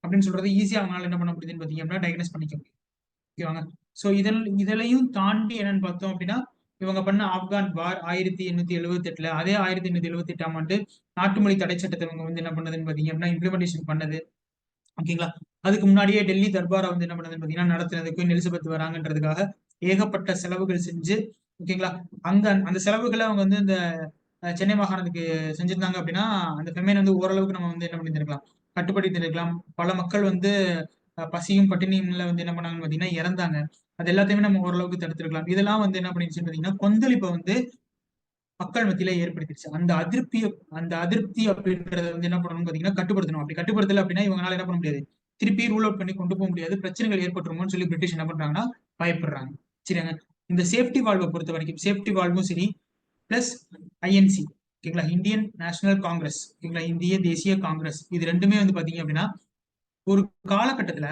அப்படின்னு சொல்றது ஈஸியா அவங்களால என்ன பண்ண முடியுதுன்னு பாத்தீங்க அப்படின்னா டயக்னோஸ் பண்ணிக்க முடியும். ஓகேவாங்க? சோ இதழையும் தாண்டி என்னன்னு பார்த்தோம் அப்படின்னா இவங்க பண்ண ஆப்கான் வார் 1878, அதே 1878 ஆண்டு நாட்டு மொழி தடை சட்டத்தை இவங்க வந்து என்ன பண்ணதுன்னு பாத்தீங்க அப்படின்னா இம்ப்ளிமெண்டேஷன் பண்ணது. ஓகேங்களா? அதுக்கு முன்னாடியே டெல்லி தர்பாரா வந்து என்ன பண்ணதுன்னு பாத்தீங்கன்னா நடத்துனது. குயின் எலிசபெத் வராங்கன்றதுக்காக ஏகப்பட்ட செலவுகள் செஞ்சு, ஓகேங்களா, அங்க அந்த செலவுகளை அவங்க வந்து இந்த சென்னை மாகாணத்துக்கு செஞ்சிருந்தாங்க அப்படின்னா அந்த ஃபெமைன் வந்து ஓரளவுக்கு நம்ம வந்து என்ன பண்ணிருக்கலாம், கட்டுப்படுத்தி இருக்கலாம். பல மக்கள் வந்து பசியும் பட்டினியும்ல வந்து என்ன பண்ணாங்கன்னு பாத்தீங்கன்னா இறந்தாங்க. அது எல்லாத்தையுமே நம்ம ஓரளவுக்கு தடுத்திருக்கலாம். இதெல்லாம் வந்து என்ன பண்ணிருச்சுன்னு பாத்தீங்கன்னா கொந்தளிப்பை வந்து மக்கள் மத்தியில ஏற்படுத்திடுச்சு. அந்த அதிருப்தி அப்படின்றத வந்து என்ன பண்ணணும் பாத்தீங்கன்னா கட்டுப்படுத்தணும். அப்படி கட்டுப்படுத்தல அப்படின்னா இவங்களால என்ன பண்ண முடியாது, திருப்பி ரூல் அவுட் பண்ணி கொண்டு போக முடியாது, பிரச்சனைகள் ஏற்பட்டுருமோன்னு சொல்லி பிரிட்டிஷ் என்ன பண்றாங்கன்னா பயப்படுறாங்க. சரிங்க? இந்த சேஃப்டி வால்வை பொறுத்த வரைக்கும் சேஃப்டி வால்வும் சரி பிளஸ் ஐஎன்சி, ஓகேங்களா, இந்தியன் நேஷனல் காங்கிரஸ், ஓகேங்களா, இந்திய தேசிய காங்கிரஸ், இது ரெண்டுமே வந்து பாத்தீங்க அப்படின்னா ஒரு காலகட்டத்துல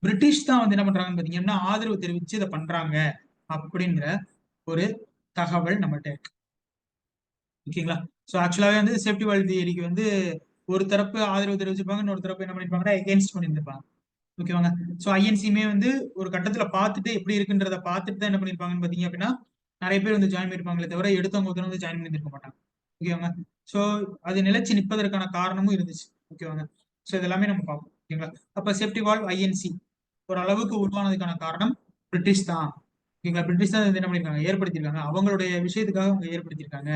பிரிட்டிஷ் தான் வந்து என்ன பண்றாங்கன்னு பாத்தீங்கன்னா ஆதரவு தெரிவிச்சு இதை பண்றாங்க அப்படின்ற ஒரு தகவல் நம்மகிட்ட இருக்கு. ஓகேங்களா? சோ ஆக்சுவலாவே வந்து சேஃப்டி வால் தியரிக்கு வந்து ஒரு தரப்பு ஆதரவு தெரிவிச்சிருப்பாங்க, இன்னொரு தரப்பு என்ன பண்ணிருப்பாங்கன்னா எகேன்ஸ்ட் பண்ணியிருந்திருப்பாங்க. ஓகேவாங்க? சோ ஐஎன்சியுமே வந்து ஒரு கட்டத்துல பார்த்துட்டு எப்படி இருக்குன்றத பார்த்துட்டு தான் என்ன பண்ணிருப்பாங்கன்னு பாத்தீங்க அப்படின்னா நிறைய பேர் வந்து ஜாயின் பண்ணிருப்பாங்களே தவிர எடுத்தவங்க ஒருத்தர் வந்து ஜாயின் பண்ணிருக்க மாட்டாங்க. ஓகேவாங்க? சோ அது நிலைச்சு நிற்பதற்கான காரணமும் இருந்துச்சு. ஓகேவாங்க? சோ இதெல்லாமே நம்ம பார்ப்போம். ஓகேங்களா? அப்ப சேஃப்டி வால் ஐஎன்சி ஒரு அளவுக்கு உருவானதுக்கான காரணம் பிரிட்டிஷ் தான். ஓகேங்களா? பிரிட்டிஷ் தான் இது என்ன பண்ணிருக்காங்க, ஏற்படுத்தியிருக்காங்க. அவங்களுடைய விஷயத்துக்காக அவங்க ஏற்படுத்தியிருக்காங்க.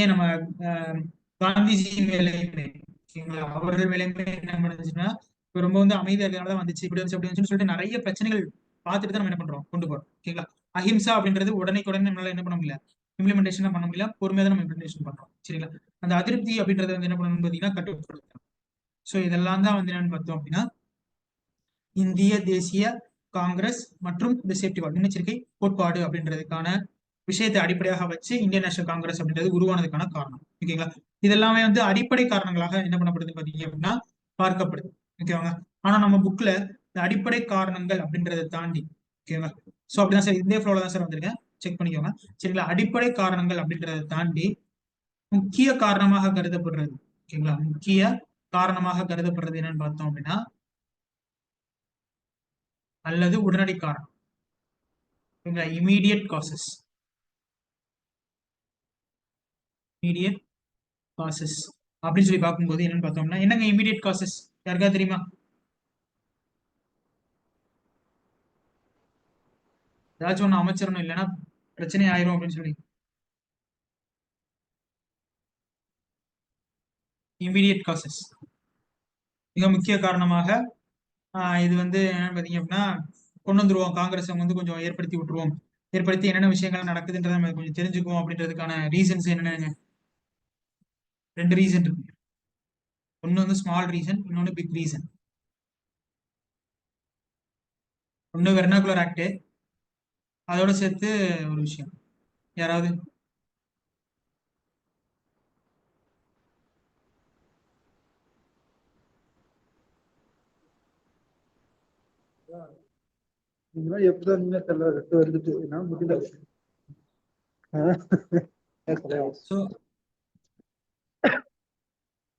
ஏன் நம்ம அஹ், காந்திஜி மேலேயுமே, ஓகேங்களா, அவர்கள் மேலேயுமே என்ன பண்ணுச்சுன்னா இப்ப ரொம்ப வந்து அமைதியா இருக்கிறனால தான் வந்துச்சு, இப்படி வந்துச்சு அப்படி வந்துச்சுன்னு சொல்லிட்டு நிறைய பிரச்சனைகள் பார்த்துட்டு தான் நம்ம என்ன பண்றோம் கொண்டு போறோம். ஓகேங்களா? அஹிம்சா அப்படின்றது உடனே நம்மளால என்ன பண்ண முடியல, இம்ப்ளிமெண்டேஷன் பண்ண முடியல, பொறுமையா தான் நம்ம இம்ப்ளிமெண்டேஷன் பண்றோம். சரிங்களா? அந்த அதிருப்தி அப்படின்றத வந்து என்ன பண்ணணும்னு பாத்தீங்கன்னா கட்டுப்படுத்தணும். சோ இதெல்லாம் தான் வந்து என்னன்னு பார்த்தோம் அப்படின்னா இந்திய தேசிய காங்கிரஸ் மற்றும் இந்த சேஃப்டி வால் முன்னெச்சரிக்கை கோட்பாடு அப்படின்றதுக்கான விஷயத்தை அடிப்படையாக வச்சு இந்தியன் நேஷனல் காங்கிரஸ் அப்படின்றது உருவானதுக்கான காரணம். ஓகேங்களா? இதெல்லாமே வந்து அடிப்படை காரணங்களாக என்ன பண்ணப்படுது பாத்தீங்க அப்படின்னா பார்க்கப்படுது. ஓகேவாங்க? ஆனா நம்ம புக்ல இந்த அடிப்படை காரணங்கள் அப்படின்றத தாண்டி, ஓகேங்களா, சோ அப்படிதான் சார் இதே ஃப்ளோல தான் சார் வந்திருக்கேன், செக் பண்ணிக்கோங்க. சரிங்களா? அடிப்படை காரணங்கள் அப்படின்றத தாண்டி முக்கிய காரணமாக கருதப்படுறது, ஓகேங்களா, முக்கிய காரணமாக கருதப்படுறது என்னன்னு பார்த்தோம் அப்படின்னா அல்லது உடனடி காரணம், ஓகேங்களா, இமீடியட் காசஸ். இமீடியட் காசஸ் அப்படின்னு சொல்லி பார்க்கும்போது என்னன்னு பார்த்தோம்னா என்னங்க இமீடியட் காசஸ் யாருக்கா தெரியுமா? ஏதாச்சும் ஒண்ணு அமைச்சிடணும் இல்லைன்னா பிரச்சனை ஆயிரும் அப்படின்னு சொல்லி. Immediate causes. மிக முக்கிய காரணமாக இது வந்து என்னன்னு பாத்தீங்க அப்படின்னா கொண்டு வந்துருவோம், காங்கிரஸ் வந்து கொஞ்சம் ஏற்படுத்தி விட்டுருவோம், ஏற்படுத்தி என்னென்ன விஷயங்கள் நடக்குதுன்றத நம்ம கொஞ்சம் தெரிஞ்சுக்குவோம் அப்படின்றதுக்கான ரீசன்ஸ் என்னென்ன? ரெண்டு ரீசன் இருக்கு. ஒன்னு வந்து ஸ்மால் ரீசன், இன்னொன்னு பிக் ரீசன். ஒன்னு வெர்னாகுலர் ஆக்ட், அதோட சேர்த்து ஒரு விஷயம். யாராவது? எப்படிதான் தெரியல, வந்துட்டு நான் முடியல.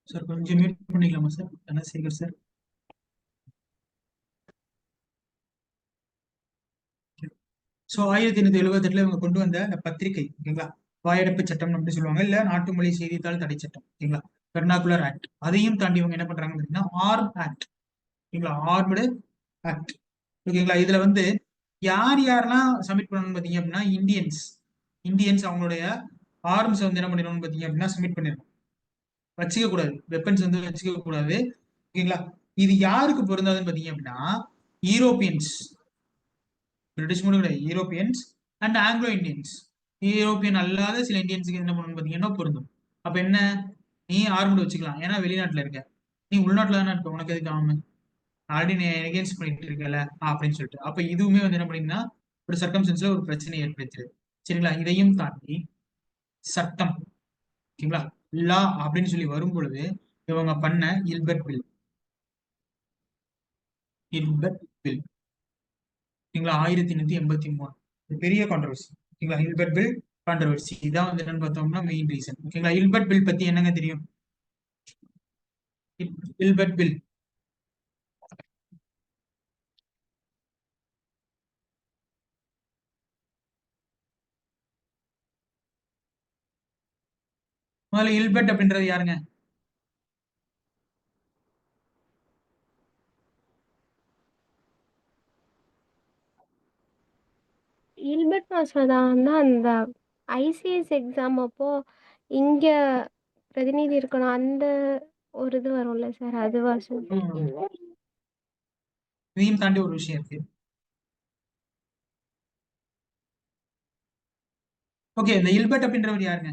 சார் கொஞ்சம் மியூட் பண்ணிக்கலாமா சார்? தனசேகர் சார். ஸோ 1878 இவங்க கொண்டு வந்த அந்த பத்திரிகை, ஓகேங்களா, வாயெடுப்பு சட்டம் அப்படின்னு சொல்லுவாங்க, இல்ல நாட்டு மொழி செய்தித்தாள் தடை சட்டம், ஓகேங்களா, வெர்னாகுலர் ஆக்ட். அதையும் தாண்டி இவங்க என்ன பண்றாங்க அப்படின்னா ஆர்ம் ஆக்ட், ஓகேங்களா, ஆர்ம்டு ஆக்ட், ஓகேங்களா. இதுல வந்து யார் யாரெல்லாம் சப்மிட் பண்ணணும்னு பாத்தீங்க அப்படின்னா இந்தியன்ஸ் அவங்களுடைய ஆர்ம்ஸ் வந்து என்ன பண்ணிடணும்னு பாத்தீங்க அப்படின்னா சப்மிட் பண்ணிடணும். வச்சுக்க கூடாது, வெப்பன்ஸ் வந்து வச்சுக்க கூடாது, ஓகேங்களா. இது யாருக்கு பொருந்தாதுன்னு பாத்தீங்க அப்படின்னா யூரோப்பியன்ஸ், பிரிட்டிஷ் மட்டும் கிடையாது, Europeans and Anglo Indians. European அல்லாத சில இந்தியன்ஸுக்கு என்ன பண்ணணும் பாத்தீங்கன்னா பொருந்தும். அப்ப என்ன, நீ ஆர்மடு வச்சுக்கலாம், ஏன்னா வெளிநாட்டுல இருக்க, நீ உள்நாட்டுல தானே இருக்க, உனக்கு எதுக்கு ஆர்மு, ஆல்ரெடி நீ எகேன்ஸ்ட் பண்ணிட்டு இருக்கல அப்படின்னு சொல்லிட்டு. அப்ப இதுவுமே வந்து என்ன பண்ணீங்கன்னா ஒரு சர்க்கம்ஸ்டன்ஸ்ல ஒரு பிரச்சனையை ஏற்படுத்துது, சரிங்களா. இதையும் தாண்டி சட்டம், ஓகேங்களா, லா அப்படின்னு சொல்லி வரும் பொழுது இவங்க பண்ண இல்பர்ட் பில், ஓகேங்களா, 1883 பெரிய கான்ட்ரவர்சி, ஓகேங்களா. இல்பர்ட் பில் கான்ட்ரவர்சி இதான் வந்து என்னன்னு பார்த்தோம்னா மெயின் ரீசன், ஓகேங்களா. இல்பர்ட் பில் பத்தி என்னங்க தெரியும்? இல்பர்ட் பில் முதல்ல இல்பர்ட் அப்படின்றது யாருங்க? இல்பர்ட் மாஸ்டர் தான் அந்த ஐசிஎஸ் எக்ஸாம் அப்போ இங்க பிரதிநிதி இருக்கணும், அந்த ஒரு இது வரும்ல சார், அதுவா சார்? இதையும் தாண்டி ஒரு விஷயம் இருக்கு. ஓகே, இந்த இல்பர்ட் அப்படின்றவர் யாருங்க?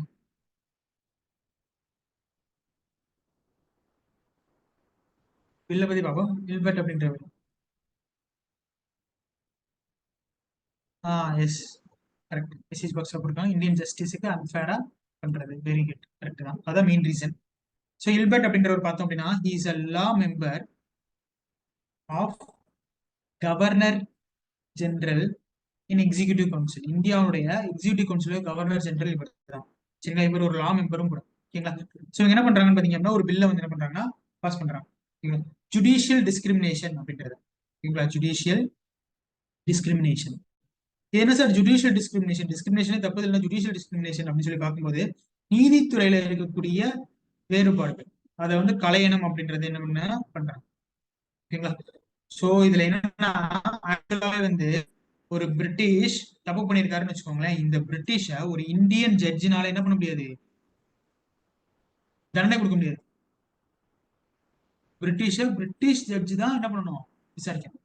பில்ல பத்தி பார்ப்போம். இல்பர்ட் அப்படின்றவர் எஸ், கரெக்ட். மெசேஜ் பாக்ஸ்ல போட்டிருக்காங்க, இந்தியன் ஜஸ்டிஸுக்கு அன்ஃபேரா பண்றது. வெரி குட், கரெக்ட் தான், அதான் மெயின் ரீசன். ஸோ இல்பர்ட் அப்படின்றவர் பார்த்தோம் அப்படின்னா he is a law member of governor general in executive council. இந்தியாவுடைய எக்ஸிகியூட்டிவ் கவுன்சில் கவர்னர் ஜெனரல் இவர் தான், சரிங்களா. இவர் ஒரு லா மெம்பரும் கூட, ஓகேங்களா. ஸோ இவங்க என்ன பண்றாங்கன்னு பாத்தீங்க அப்படின்னா ஒரு பில்ல வந்து என்ன பண்றாங்கன்னா பாஸ் பண்றாங்க, ஓகேங்களா. ஜுடிஷியல் டிஸ்கிரிமினேஷன் அப்படின்றது, ஓகேங்களா. Judicial discrimination. இது என்ன சார் ஜுடிஷியல் டிஸ்கிரிமினேஷன்? டிஸ்கிரிமினேஷனே தப்பு இல்லை, ஜுடிஷியல் டிஸ்கிரிமினேஷன் அப்படின்னு சொல்லி பார்க்கும்போது நீதித்துறையில இருக்கக்கூடிய வேறுபாடுகள் அதை வந்து களையணும் அப்படின்றது என்ன பண்றாங்க, ஓகேங்களா. சோ இதுல என்னன்னா ஆக்சுவலாவே வந்து ஒரு பிரிட்டிஷ் தப்பு பண்ணிருக்காருன்னு வச்சுக்கோங்களேன், இந்த பிரிட்டிஷ ஒரு இந்தியன் ஜட்ஜினால என்ன பண்ண முடியாது, தண்டனை கொடுக்க முடியாது. பிரிட்டிஷ் ஜட்ஜி தான் என்ன பண்ணணும், விசாரிக்கணும்,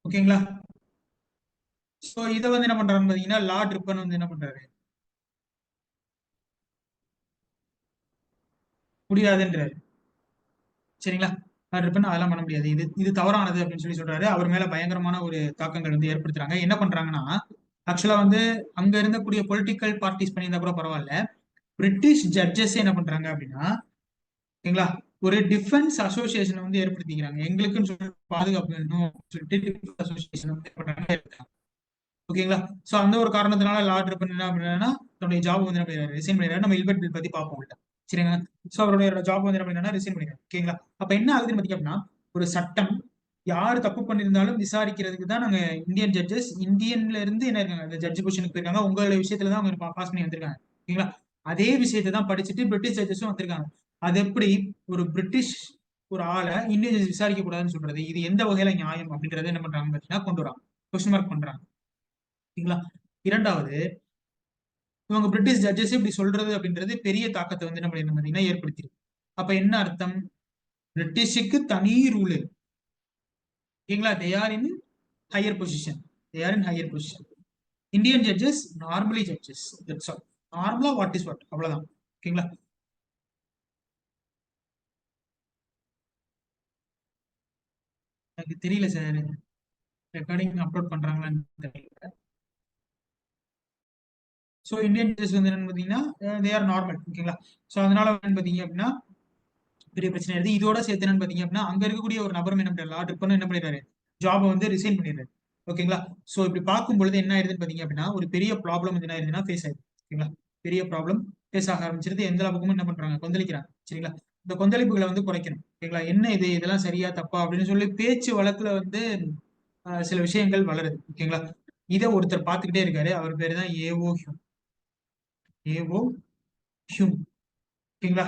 ஓகேங்களா. சோ இதை வந்து என்ன பண்றாருன்னு பாத்தீங்கன்னா லார்ட் ரிப்பன் வந்து என்ன பண்றாரு, முடியாதுன்றாரு, சரிங்களா. லார்ட் ரிப்பன் அதெல்லாம் பண்ண முடியாது, இது இது தவறானது அப்படின்னு சொல்லி சொல்றாரு. அவர் மேல பயங்கரமான ஒரு தாக்கங்கள் வந்து ஏற்படுத்துறாங்க. என்ன பண்றாங்கன்னா ஆக்சுவலா வந்து அங்க இருந்தக்கூடிய பொலிட்டிக்கல் பார்ட்டிஸ் பண்ணியிருந்தா கூட பரவாயில்ல, பிரிட்டிஷ் ஜட்ஜஸ் என்ன பண்றாங்க அப்படின்னா, ஓகேங்களா, ஒரு டிஃபென்ஸ் அசோசியேஷன் வந்து ஏற்படுத்திக்கிறாங்க, எங்களுக்குன்னு சொல்லி பாதுகாப்பு வேணும் சொல்லிட்டு டிஃபென்ஸ் அசோசியேஷன் வந்து ஏற்படுறாங்க, ஓகேங்களா. சோ அந்த ஒரு காரணத்தினால லார்ட் ரிப்பன் என்ன பண்றாருன்னா தன்னுடைய ஜாப் வந்து என்ன பண்ணிடுறாரு, ரிசைன் பண்ணிடுறாரு. நம்ம இல்பர்ட் பில் பத்தி பார்ப்போம் உங்கள்ட்ட, சரிங்களா. சோ அவருடைய ஜாப் வந்து என்ன பண்ணிடுறாருன்னா ரிசைன் பண்ணிடுறாரு, ஓகேங்களா. அப்ப என்ன ஆகுதுன்னு பாத்தீங்க அப்படின்னா ஒரு சட்டம் யார் தப்பு பண்ணியிருந்தாலும் விசாரிக்கிறதுக்கு தான் நாங்க இந்தியன் ஜட்ஜஸ் இந்தியன்ல இருந்து என்ன இருக்காங்க அந்த ஜட்ஜ் பொசிஷனுக்கு போயிருக்காங்க, உங்களுடைய விஷயத்துல தான் அவங்க பாஸ் பண்ணி வந்திருக்காங்க, ஓகேங்களா. அதே விஷயத்தை தான் படிச்சுட்டு பிரிட்டிஷ் ஜட்ஜஸும் வந்திருக்காங்க. அது எப்படி ஒரு பிரிட்டிஷ் ஒரு ஆளை இந்தியன் ஜட்ஜஸ் விசாரிக்க கூடாதுன்னு சொல்றது, இது எந்த வகையில நியாயம் அப்படின்றத என்ன பண்றாங்க பாத்தீங்கன்னா கொண்டு வராங்க, கொஸ்டின் மார்க் பண்றாங்க, ஓகேங்களா. இரண்டாவது, இவங்க பிரிட்டிஷ் ஜட்ஜஸ் இப்படி சொல்றது அப்படின்றது பெரிய தாக்கத்தை வந்து என்ன பண்ணிருந்தோம் பாத்தீங்கன்னா ஏற்படுத்திருக்கு. அப்ப என்ன அர்த்தம்? பிரிட்டிஷுக்கு தனி ரூல், ஓகேங்களா? They are in higher position, they are in higher position. Indian judges normally judges, that's all. நார்மலா வாட் இஸ் வாட், அவ்வளவுதான். ஓகேங்களா? எனக்கு தெரியல சார், ரெக்கார்டிங் அப்லோட் பண்றாங்களான்னு தெரியல. ஸோ இந்தியன் ஜட்ஜஸ் வந்து என்னன்னு பாத்தீங்கன்னா தே ஆர் நார்மல், ஓகேங்களா? ஸோ அதனால வந்து பாத்தீங்க அப்படின்னா பெரிய பிரச்சனை இருக்கு. இதோட சேர்த்து என்னன்னு பாத்தீங்க அப்படின்னா அங்க இருக்கக்கூடிய ஒரு நபரும் என்ன பண்றாரு, லார்ட் ரிப்பனும் என்ன பண்ணிடுறாரு, ஜாபை வந்து ரிசைன் பண்ணிடுறாரு. ஓகேங்களா? சோ இப்படி பார்க்கும் பொழுது என்ன ஆயிருதுன்னு பாத்தீங்க அப்படின்னா ஒரு பெரிய ப்ராப்ளம் வந்து என்ன ஆயிருதுன்னா ஃபேஸ் ஆயிடுது. ஓகேங்களா? பெரிய ப்ராப்ளம் ஃபேஸ் ஆக ஆரம்பிச்சிருது. எந்த பக்கமும் என்ன பண்றாங்க, கொந்தளிக்கிறாங்க. சரிங்களா? இந்த கொந்தளிப்புகளை வந்து குறைக்கணும். ஓகேங்களா? என்ன இது, இதெல்லாம் சரியா தப்பா அப்படின்னு சொல்லி பேச்சு வழக்குல வந்து சில விஷயங்கள் வளருது. ஓகேங்களா? இதை ஒருத்தர் பார்த்துக்கிட்டே இருக்காரு. அவர் பேரு தான் ஏஓ ஹியூம். AO Hume. ஓகேங்களா?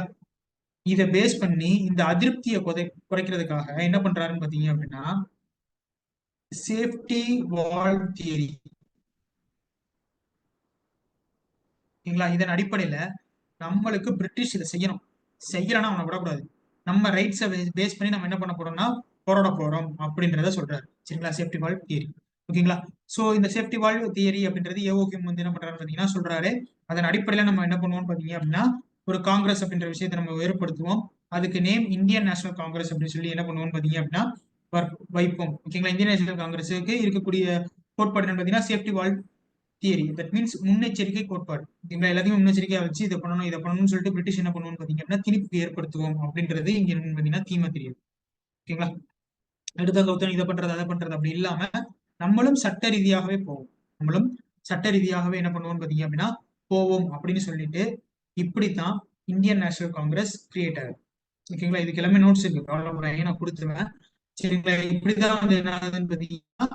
இதை பேஸ் பண்ணி இந்த அதிருப்தியை குறைக்கிறதுக்காக என்ன பண்றாருன்னு பாத்தீங்க அப்படின்னா சேஃப்டி வால்வ் தியரி. ஓகேங்களா? இதன் அடிப்படையில நம்மளுக்கு பிரிட்டிஷ் இதை செய்யணும், செய்யலன்னா அவனை விடக்கூடாது, நம்ம ரைட்ஸை பேஸ் பண்ணி நம்ம என்ன பண்ண போறோம்னா போராட போறோம் அப்படின்றத சொல்றாரு. சரிங்களா? Safety valve theory. ஓகேங்களா? சோ இந்த சேஃப்டி வால்வ் தியரி அப்படின்றது ஏஓகியம் வந்து என்ன பண்றாரு பாத்தீங்கன்னா சொல்றாரு. அதன் அடிப்படையில நம்ம என்ன பண்ணுவோம்னு பாத்தீங்க அப்படின்னா ஒரு காங்கிரஸ் அப்படின்ற விஷயத்தை நம்ம ஏற்படுத்துவோம். அதுக்கு நேம் இந்தியன் நேஷனல் காங்கிரஸ் அப்படின்னு சொல்லி என்ன பண்ணுவோம்னு பாத்தீங்க அப்படின்னா வைப்போம். ஓகேங்களா? இந்தியன் நேஷனல் காங்கிரஸுக்கு இருக்கக்கூடிய கோட்பாடு என்ன பாத்தீங்கன்னா safety valve theory. That means முன்னெச்சரிக்கை கோட்பாடு. ஓகேங்களா? எல்லாத்தையும் முன்னெச்சரிக்கையா வச்சு இதை பண்ணணும் இதை பண்ணணும்னு சொல்லிட்டு பிரிட்டிஷ் என்ன பண்ணுவோம்னு பாத்தீங்க அப்படின்னா திணிப்பு ஏற்படுத்துவோம் அப்படின்றது இங்க பாத்தீங்கன்னா தீமை தெரியுது. ஓகேங்களா? அடுத்த கௌதம் இதை பண்றது அதை பண்றது அப்படி இல்லாம நம்மளும் சட்ட ரீதியாகவே போவோம். நம்மளும் சட்ட ரீதியாகவே என்ன பண்ணுவோம்னு பாத்தீங்க அப்படின்னா போவோம் அப்படின்னு சொல்லிட்டு இப்படித்தான் இந்தியன் நேஷனல் காங்கிரஸ் கிரியேட் ஆகுது. ஓகேங்களா? இதுக்கு எல்லாமே நோட்ஸ் இருக்கு, கவலைப்படாதீங்க, நான் கொடுத்துருவேன். சரிங்களா? இப்படிதான் வந்து என்ன ஆகுதுன்னு பாத்தீங்கன்னா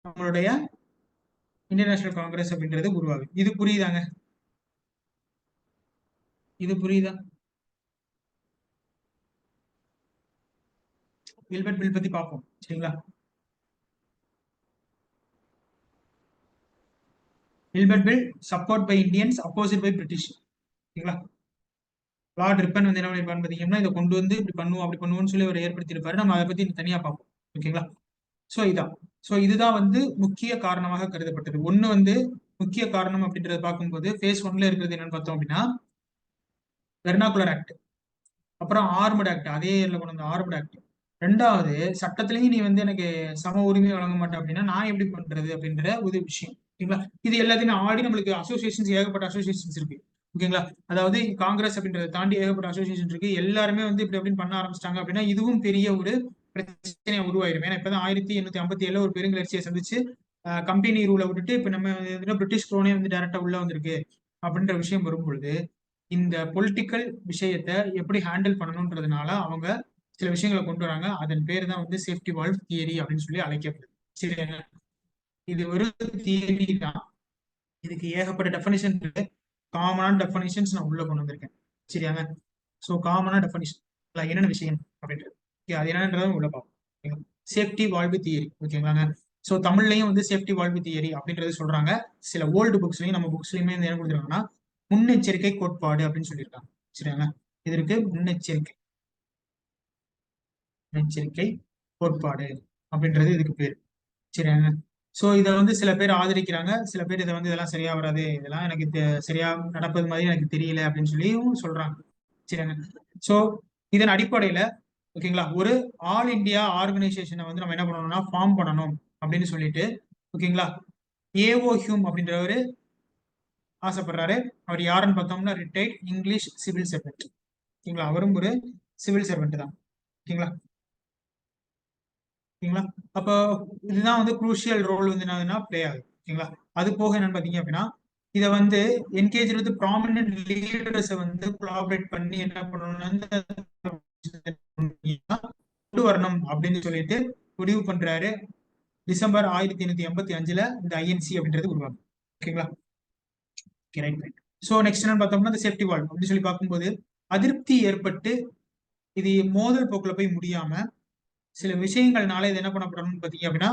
நம்மளுடைய இந்தியன் நேஷனல் காங்கிரஸ் அப்படின்றது உருவாகுது. இது புரியுதாங்க? இது புரியுதா? வில்பர்ட் பில் பத்தி பார்ப்போம். சரிங்களா? Ilbert bill support by Indians, opposite by British. ஓகேங்களா? லார்ட் ரிப்பன் வந்து என்ன பண்ணிருப்பாரு பாத்தீங்கன்னா இதை கொண்டு வந்து இப்படி பண்ணுவோம் அப்படி பண்ணுவோம்னு சொல்லி அவர் ஏற்படுத்தியிருப்பாரு. நம்ம அதை பத்தி தனியா பார்ப்போம். ஓகேங்களா? சோ இதான். சோ இதுதான் வந்து முக்கிய காரணமாக கருதப்பட்டது. ஒண்ணு வந்து முக்கிய காரணம் அப்படின்றத பார்க்கும்போது ஃபேஸ் 1ல இருக்கிறது என்னன்னு பார்த்தோம் அப்படின்னா வெர்னாகுலர் ஆக்ட், அப்புறம் ஆர்மட் ஆக்ட், அதே இயர்ல கொண்டு வந்த ஆர்மட் ஆக்ட். ரெண்டாவது சட்டத்திலையும் நீ வந்து எனக்கு சம உரிமை வழங்க மாட்டேன் அப்படின்னா நான் எப்படி பண்றது அப்படின்ற ஒரு விஷயம். ஓகேங்களா? இது எல்லாத்தையும் ஆல்ரெடி நம்மளுக்கு அசோசியேஷன்ஸ் ஏகப்பட்ட அசோசியேஷன்ஸ் இருக்கு. ஓகேங்களா? அதாவது காங்கிரஸ் அப்படின்றத தாண்டி ஏகப்பட்ட அசோசியேஷன் இருக்கு. எல்லாருமே வந்து இப்படி அப்படின்னு பண்ண ஆரம்பிச்சிட்டாங்க அப்படின்னா இதுவும் பெரிய ஒரு பிரச்சனையா உருவாயிரும். ஏன்னா இப்பதான் 1857 ஒரு பெருங்கிளர்ச்சியை சந்திச்சு கம்பெனி ரூலை விட்டுட்டு இப்ப நம்ம பிரிட்டிஷ் குரோனே வந்து டைரக்டா உள்ள வந்திருக்கு அப்படின்ற விஷயம் வரும் பொழுது இந்த பொலிட்டிக்கல் விஷயத்த எப்படி ஹேண்டில் பண்ணணும்ன்றதுனால அவங்க சில விஷயங்களை கொண்டு வராங்க. அதன் பேர் தான் வந்து சேஃப்டி வால்வ் தியரி அப்படின்னு சொல்லி அழைக்கப்படுது. சரிங்க? இது ஒரு தியரி தான். இதுக்கு ஏகப்பட்ட டெஃபனிஷன் இருக்கு. காமனான டெஃபனிஷன்ஸ் நான் உள்ள கொண்டு வந்திருக்கேன். சரியாங்க? சோ காமனான டெஃபனிஷன் என்னென்ன விஷயம் அப்படின்றது அது என்னன்றத உள்ள பார்ப்போம். Safety valve theory. ஓகேங்களாங்க? சோ தமிழ்லயும் வந்து சேஃப்டி வால்வு தியரி அப்படின்றது சொல்றாங்க. சில ஓல்டு புக்ஸ்லயும் நம்ம புக்ஸ்லயுமே என்ன கொடுத்துருக்காங்கன்னா முன்னெச்சரிக்கை கோட்பாடு அப்படின்னு சொல்லியிருக்காங்க. சரியாங்க? இதற்கு முன்னெச்சரிக்கை கோட்பாடு அப்படின்றது இதுக்கு பேரு. சரியாங்க? சோ இதை வந்து சில பேர் ஆதரிக்கிறாங்க, சில பேர் இதை வந்து இதெல்லாம் சரியா வராது, இதெல்லாம் எனக்கு சரியா நடப்பது மாதிரி எனக்கு தெரியல அப்படின்னு சொல்லியும் சொல்றாங்க. சரியாங்க? சோ இதன் அடிப்படையில ஓகேங்களா ஒரு ஆல் இந்தியா ஆர்கனைசேஷனை வந்து நம்ம என்ன பண்ணணும்னா ஃபார்ம் பண்ணணும் அப்படின்னு சொல்லிட்டு ஓகேங்களா ஏஓ ஹியூம் அப்படின்றவரு ஆசைப்படுறாரு. அவர் யாருன்னு பார்த்தோம்னா ரிட்டையர்ட் இங்கிலீஷ் சிவில் சர்வெண்ட். ஓகேங்களா? அவரும் ஒரு சிவில் சர்வெண்ட் தான். ஓகேங்களா? ஓகேங்களா? அப்போ இதுதான் வந்து குரூஷியல் ரோல் வந்து என்னதுன்னா பிளே ஆகுது. ஓகேங்களா? அது போக என்னன்னு பாத்தீங்க அப்படின்னா இதை வந்து என்கேஜ் வித் ப்ராமினன்ட் லீடர்ஸை வந்து கொலாபரேட் பண்ணி என்ன பண்ணணும்னு கொண்டு வரணும் அப்படின்னு சொல்லிட்டு முடிவு பண்றாரு. டிசம்பர் 1885 இந்த ஐஎன்சி அப்படின்றது உருவாகும். ஓகேங்களா? சோ நெக்ஸ்ட் என்ன பார்த்தோம்னா இந்த சேஃப்டி வால்வ் அப்படின்னு சொல்லி பார்க்கும்போது அதிருப்தி ஏற்பட்டு இது மோதல் போக்குல போய் முடியாம சில விஷயங்கள்னால இது என்ன பண்ணப்படணும்னு பாத்தீங்க அப்படின்னா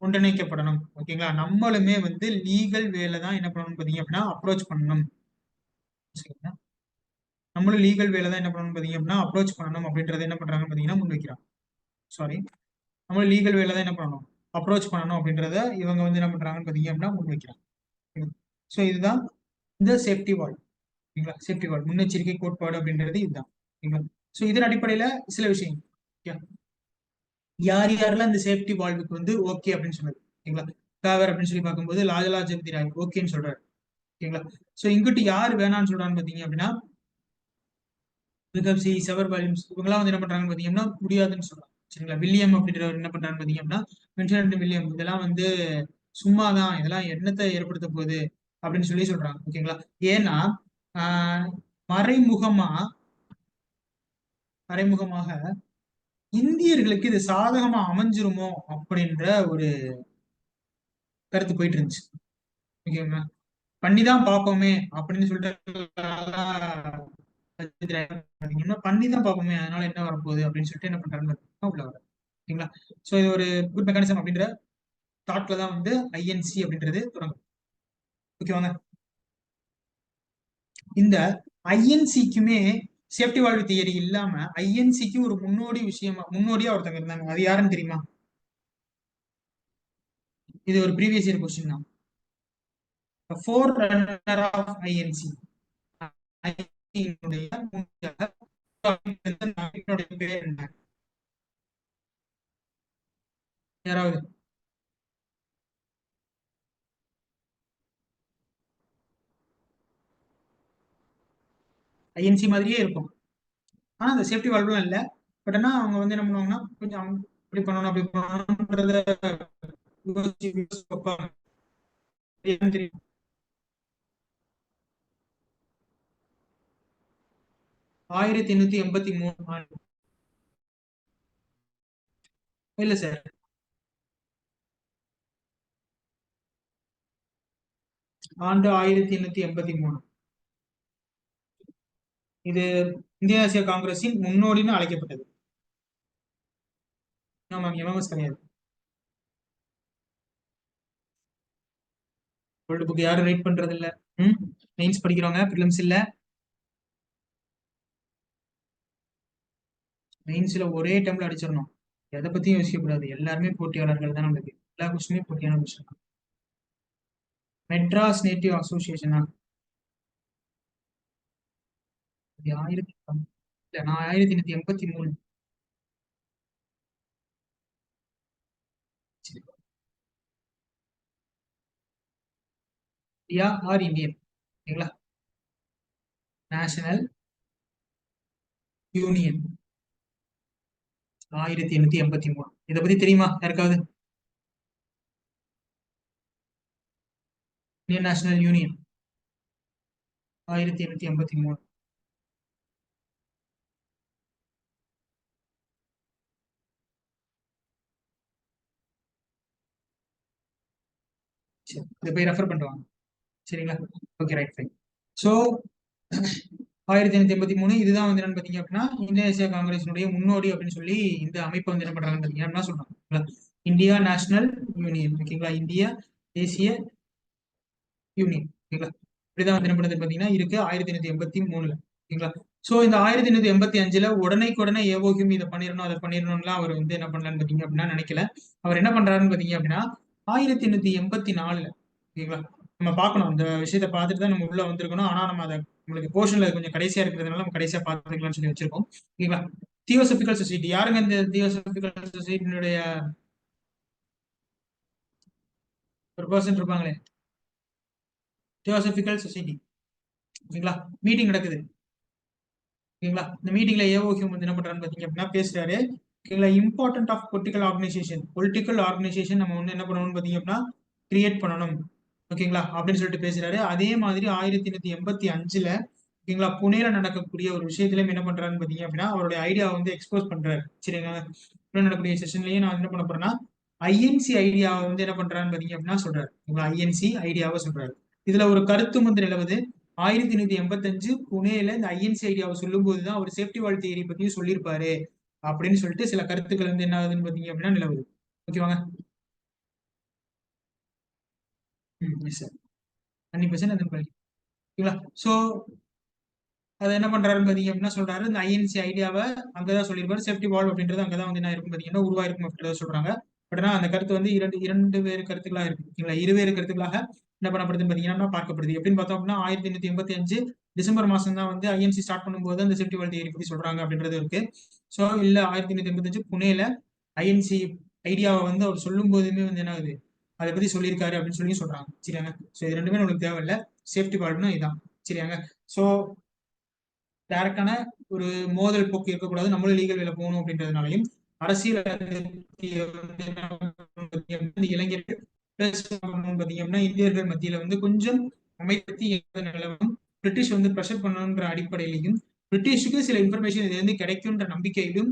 ஒன்றிணைக்கப்படணும். ஓகேங்களா? நம்மளுமே வந்து லீகல் வேல தான் என்ன பண்ணணும் பாத்தீங்க அப்படின்னா அப்ரோச் பண்ணணும். சரிங்களா? நம்மளும் லீகல் வேல தான் என்ன பண்ணணும் பாத்தீங்க அப்படின்னா அப்ரோச் பண்ணணும் அப்படின்றத என்ன பண்றாங்க பாத்தீங்கன்னா முன்வைக்கிறாங்க. சாரி, நம்மளும் லீகல் வேல தான் என்ன பண்ணணும் அப்ரோச் பண்ணணும் அப்படின்றத இவங்க வந்து என்ன பண்றாங்கன்னு பாத்தீங்க அப்படின்னா முன்வைக்கிறாங்க. ஸோ இதுதான் இந்த சேஃப்டி வால். ஓகேங்களா? சேஃப்டி வால் முன்னெச்சரிக்கை கோட்பாடு அப்படின்றது இதுதான். ஓகேங்களா? ஸோ இதன் அடிப்படையில சில விஷயம் யார் யாரெல்லாம் இந்த சேஃப்டி வால்வுக்கு வந்து ஓகே அப்படின்னு சொன்னது. ஓகேங்களா? ஃபேவர் அப்படின்னு சொல்லி பார்க்கும்போது லாலா லஜபதி ராய் ஓகேன்னு சொல்றாரு. ஓகேங்களா? ஸோ இங்கிட்டு யார் வேணாம்னு சொல்றான்னு பாத்தீங்க அப்படின்னா பிகப் சி செவர் வால்யூம்ஸ் இவங்கெல்லாம் வந்து என்ன பண்றாங்கன்னு பாத்தீங்கன்னா முடியாதுன்னு சொல்றாங்க. சரிங்களா? வில்லியம் அப்படின்றவர் என்ன பண்றான்னு பாத்தீங்க அப்படின்னா மென்ஷன் வில்லியம் இதெல்லாம் வந்து சும்மாதான், இதெல்லாம் எண்ணத்தை ஏற்படுத்த போகுது அப்படின்னு சொல்லி சொல்றாங்க. ஓகேங்களா? ஏன்னா ஆஹ் மறைமுகமா மறைமுகமாக இந்தியர்களுக்கு இது சாதகமா அமைஞ்சிருமோ அப்படின்ற ஒரு கருத்து போயிட்டு இருந்துச்சு. ஓகேங்களா? பண்ணிதான் பார்ப்போமே அப்படின்னு சொல்லிட்டு பண்ணிதான் பார்ப்போமே அதனால என்ன வரப்போகுது அப்படின்னு சொல்லிட்டு என்ன பண்றாங்க உள்ள வர. ஓகேங்களா? சோ இது ஒரு குட் மெக்கானிசம் அப்படின்ற தாட்ல தான் வந்து ஐஎன்சி அப்படின்றது தொடங்கும். ஓகேவாங்க? இந்த ஐஎன்சிக்குமே சேஃப்டி வால்வு தியரி இல்லாம ஐஎன்சிக்கு ஒரு முன்னோடியா ஒருத்தங்க இருந்தாங்க. அது யாருன்னு தெரியுமா? இது ஒரு ப்ரீவியஸ் இயர் கொஸ்டின் தான். ஃபோர் ரன்னர் ஆஃப் ஐஎன்சி பேர் என்ன? யாராவது ஐஎன்சி மாதிரியே இருக்கும். ஆனா அந்த சேஃப்டி வால்வ்லாம் இல்ல. பட் ஆனா அவங்க வந்து என்ன பண்ணுவாங்கன்னா கொஞ்சம் இப்படி பண்ணணும் அப்படி பண்ணணும்ன்றத யோசிச்சு யோசிச்சு வைப்பாங்க. என்னன்னு தெரியும்? 1883 இல்ல சார், ஆண்டு 1883. இது இந்திய தேசிய காங்கிரசின் முன்னோடின்னு அழைக்கப்பட்டது. மேம் எம்எம்எஸ் கிடையாது. வேர்ல்டு புக் யாரும் ரைட் பண்றது இல்ல. மெயின்ஸ் படிக்கிறவங்க பிரிலிம்ஸ் இல்ல. மெயின்ஸ்ல ஒரே டைம்ல அடிச்சிடணும். எதை பத்தியும் யோசிக்க கூடாது. எல்லாருமே போட்டியாளர்கள் தான் நமக்கு. எல்லா கொஸ்டினுமே போட்டியான கொஸ்டின். Madras native association? இல்ல, நான் 1883. India or Indian? ஓகேங்களா? National union 1883. இதை பத்தி தெரியுமா யாருக்காவது? Indian national union 1883. இதை போய் ரெஃபர் பண்ணுவாங்க. சரிங்களா? Okay, right, fine. ஸோ 1883 இதுதான் வந்து என்னன்னு பாத்தீங்க அப்படின்னா இந்திய தேசிய காங்கிரசினுடைய முன்னோடி அப்படின்னு சொல்லி இந்த அமைப்பை வந்து என்ன பண்றாங்கன்னு பாத்தீங்கன்னா சொல்றாங்க. India national union. ஓகேங்களா? இந்திய தேசிய யூனியன். ஓகேங்களா? இப்படிதான் வந்து என்ன பண்ணுது பாத்தீங்கன்னா இருக்கு 1883. ஓகேங்களா? சோ இந்த 1885 உடனே ஏவோகியும் இதை பண்ணிடணும் அதை பண்ணிடணும்லாம் அவர் வந்து என்ன பண்ணலான்னு பாத்தீங்க அப்படின்னா நினைக்கல. அவர் என்ன பண்றாருன்னு பாத்தீங்க அப்படின்னா 1884. ஓகேங்களா? நம்ம பார்க்கணும் இந்த விஷயத்த பார்த்துட்டு தான் நம்ம உள்ள வந்திருக்கணும். ஆனா நம்ம அதை உங்களுக்கு போர்ஷன்ல கொஞ்சம் கடைசியா இருக்கிறதுனால நம்ம கடைசியா பார்த்துக்கலாம்னு சொல்லி வச்சிருக்கோம். ஓகேங்களா? தியோசபிக்கல் சொசைட்டி யாருங்க? இந்த தியோசபிக்கல் சொசைட்டினுடைய ஒரு பர்சன் இருப்பாங்களே, தியோசபிக்கல் சொசைட்டி. ஓகேங்களா? மீட்டிங் நடக்குது. ஓகேங்களா? இந்த மீட்டிங்ல ஏஓஹியூம் வந்து என்ன பண்றான்னு பாத்தீங்க அப்படின்னா பேசுறாரு. ஓகேங்களா? இம்பார்ட்டன்ட் ஆஃப் பொலிட்டிக்கல் ஆர்கனைசேஷன் நம்ம வந்து என்ன பண்ணணும்னு பாத்தீங்க அப்படின்னா கிரியேட் பண்ணணும். ஓகேங்களா? அப்படின்னு சொல்லிட்டு பேசுறாரு. அதே மாதிரி 1885 ஓகேங்களா புனேல நடக்கக்கூடிய ஒரு விஷயத்திலயும் என்ன பண்றாருன்னு பாத்தீங்க அப்படின்னா அவருடைய ஐடியா வந்து எக்ஸ்போஸ் பண்றாரு. சரிங்களா? நடக்கக்கூடிய செஷன்லயும் நான் என்ன பண்ண போறேன்னா ஐஎன்சி ஐடியாவை வந்து என்ன பண்றாருன்னு பாத்தீங்க அப்படின்னா சொல்றாரு. ஐஎன்சி ஐடியாவை சொல்றாரு. இதுல ஒரு கருத்து வந்து நிலவுது. 1885 புனேல இந்த ஐஎன்சி ஐடியாவை சொல்லும் போதுதான் அவர் சேஃப்டி வால் தியரி பத்தியும் சொல்லியிருப்பாரு அப்படின்னு சொல்லிட்டு சில கருத்துக்கள் வந்து என்ன ஆகுதுன்னு பாத்தீங்க அப்படின்னா நிலவுது. ஓகேவாங்க? Yes sir. 100% அதன் படி. ஓகேங்களா? ஸோ அதை என்ன பண்றாருன்னு பாத்தீங்க அப்படின்னா சொல்றாரு, இந்த ஐஎன்சி ஐடியாவை அங்கதான் சொல்லியிருப்பாரு. சேஃப்டி வால்வ் அப்படின்றது அங்கதான் வந்து என்ன இருக்கும் பாத்தீங்கன்னா உருவாயிருக்கும் அப்படின்றத சொல்றாங்க. பட் ஆனா அந்த கருத்து வந்து இரண்டு இரண்டு வேறு கருத்துக்களா இருக்கு. ஓகேங்களா? இருவேறு கருத்துக்களாக என்ன பண்ணப்படுதுன்னு பாத்தீங்கன்னா பார்க்கப்படுது. எப்படின்னு பார்த்தோம் அப்படின்னா 1885 டிசம்பர் மாசம் தான் வந்து ஐஎன்சி ஸ்டார்ட் பண்ணும்போது அந்த சேஃப்டி வால்வ் தியரி பத்தி சொல்றாங்க அப்படின்றது இருக்கு. ஸோ இல்ல 1885 புனேல ஐஎன்சி ஐடியாவை வந்து அவர் சொல்லும் போதுமே வந்து என்ன ஆகுது, அதை பத்தி சொல்லியிருக்காரு அப்படின்னு சொல்லி சொல்றாங்க. சரியாங்க? ஸோ இது ரெண்டுமே நம்மளுக்கு தேவையில்ல. சேஃப்டி வால்வ்னா இதான். சரியாங்க? ஸோ டைரக்டான ஒரு மோதல் போக்கு இருக்கக்கூடாது, நம்மளும் லீகல் வேலை போகணும் அப்படின்றதுனாலையும் அரசியல் இளைஞர்கள் பிளஸ் பாத்தீங்கன்னா இந்தியர்கள் மத்தியில வந்து கொஞ்சம் அமைதி நிலவும், பிரிட்டிஷ் வந்து ப்ரெஷர் பண்ணணுன்ற அடிப்படையிலையும் பிரிட்டிஷுக்கு சில இன்ஃபர்மேஷன் இதுல இருந்து கிடைக்கும்ன்ற நம்பிக்கையிலும்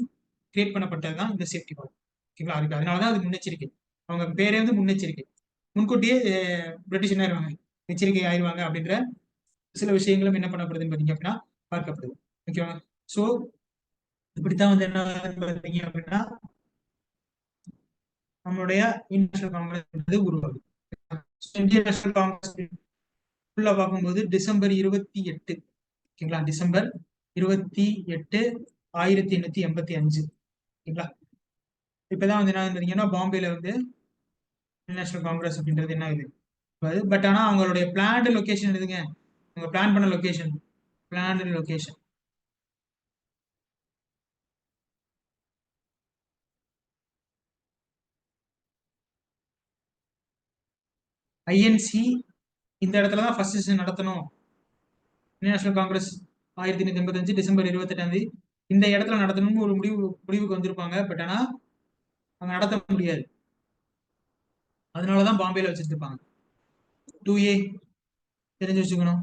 கிரியேட் பண்ணப்பட்டதுதான் இந்த சேஃப்டி வால். ஓகேங்களா? அதுக்கு அதனாலதான் அது முன்னெச்சரிக்கை. அவங்க பேரே வந்து முன்னெச்சரிக்கை. முன்கூட்டியே பிரிட்டிஷ் என்ன ஆயிருவாங்க, எச்சரிக்கை ஆயிருவாங்க அப்படின்ற சில விஷயங்களும் என்ன பண்ணப்படுதுன்னு பாத்தீங்க அப்படின்னா பார்க்கப்படுது. ஓகேவா? சோ இப்படித்தான் வந்து என்ன பாத்தீங்க அப்படின்னா நம்மளுடைய இந்தியன் நேஷனல் காங்கிரஸ் உருவாகுது. இந்தியன் நேஷனல் காங்கிரஸ் ஃபுல்லா பார்க்கும்போது டிசம்பர் 28, ஓகேங்களா? டிசம்பர் 28 1885. ஓகேங்களா? இப்பதான் வந்து என்ன பாத்தீங்கன்னா பாம்பேல வந்து இந்தியன் நேஷனல் காங்கிரஸ் அப்படின்றது என்ன ஆகுது. பட் ஆனா அவங்களுடைய பிளான்டு லொகேஷன் எதுங்க, அவங்க பிளான் பண்ண லொகேஷன், பிளான்டு லொகேஷன் ஐஎன்சி இந்த இடத்துலதான் ஃபர்ஸ்ட் செஷன் நடத்தணும். இந்தியன் நேஷனல் காங்கிரஸ் 1885 டிசம்பர் 28ஆம் தேதி இந்த இடத்துல நடத்தணும்னு ஒரு முடிவுக்கு வந்திருப்பாங்க. பட் ஆனா அங்க நடத்த முடியாது. அதனாலதான் பாம்பேல வச்சிருப்பாங்க. 2A தெரிஞ்சு வச்சுக்கணும்.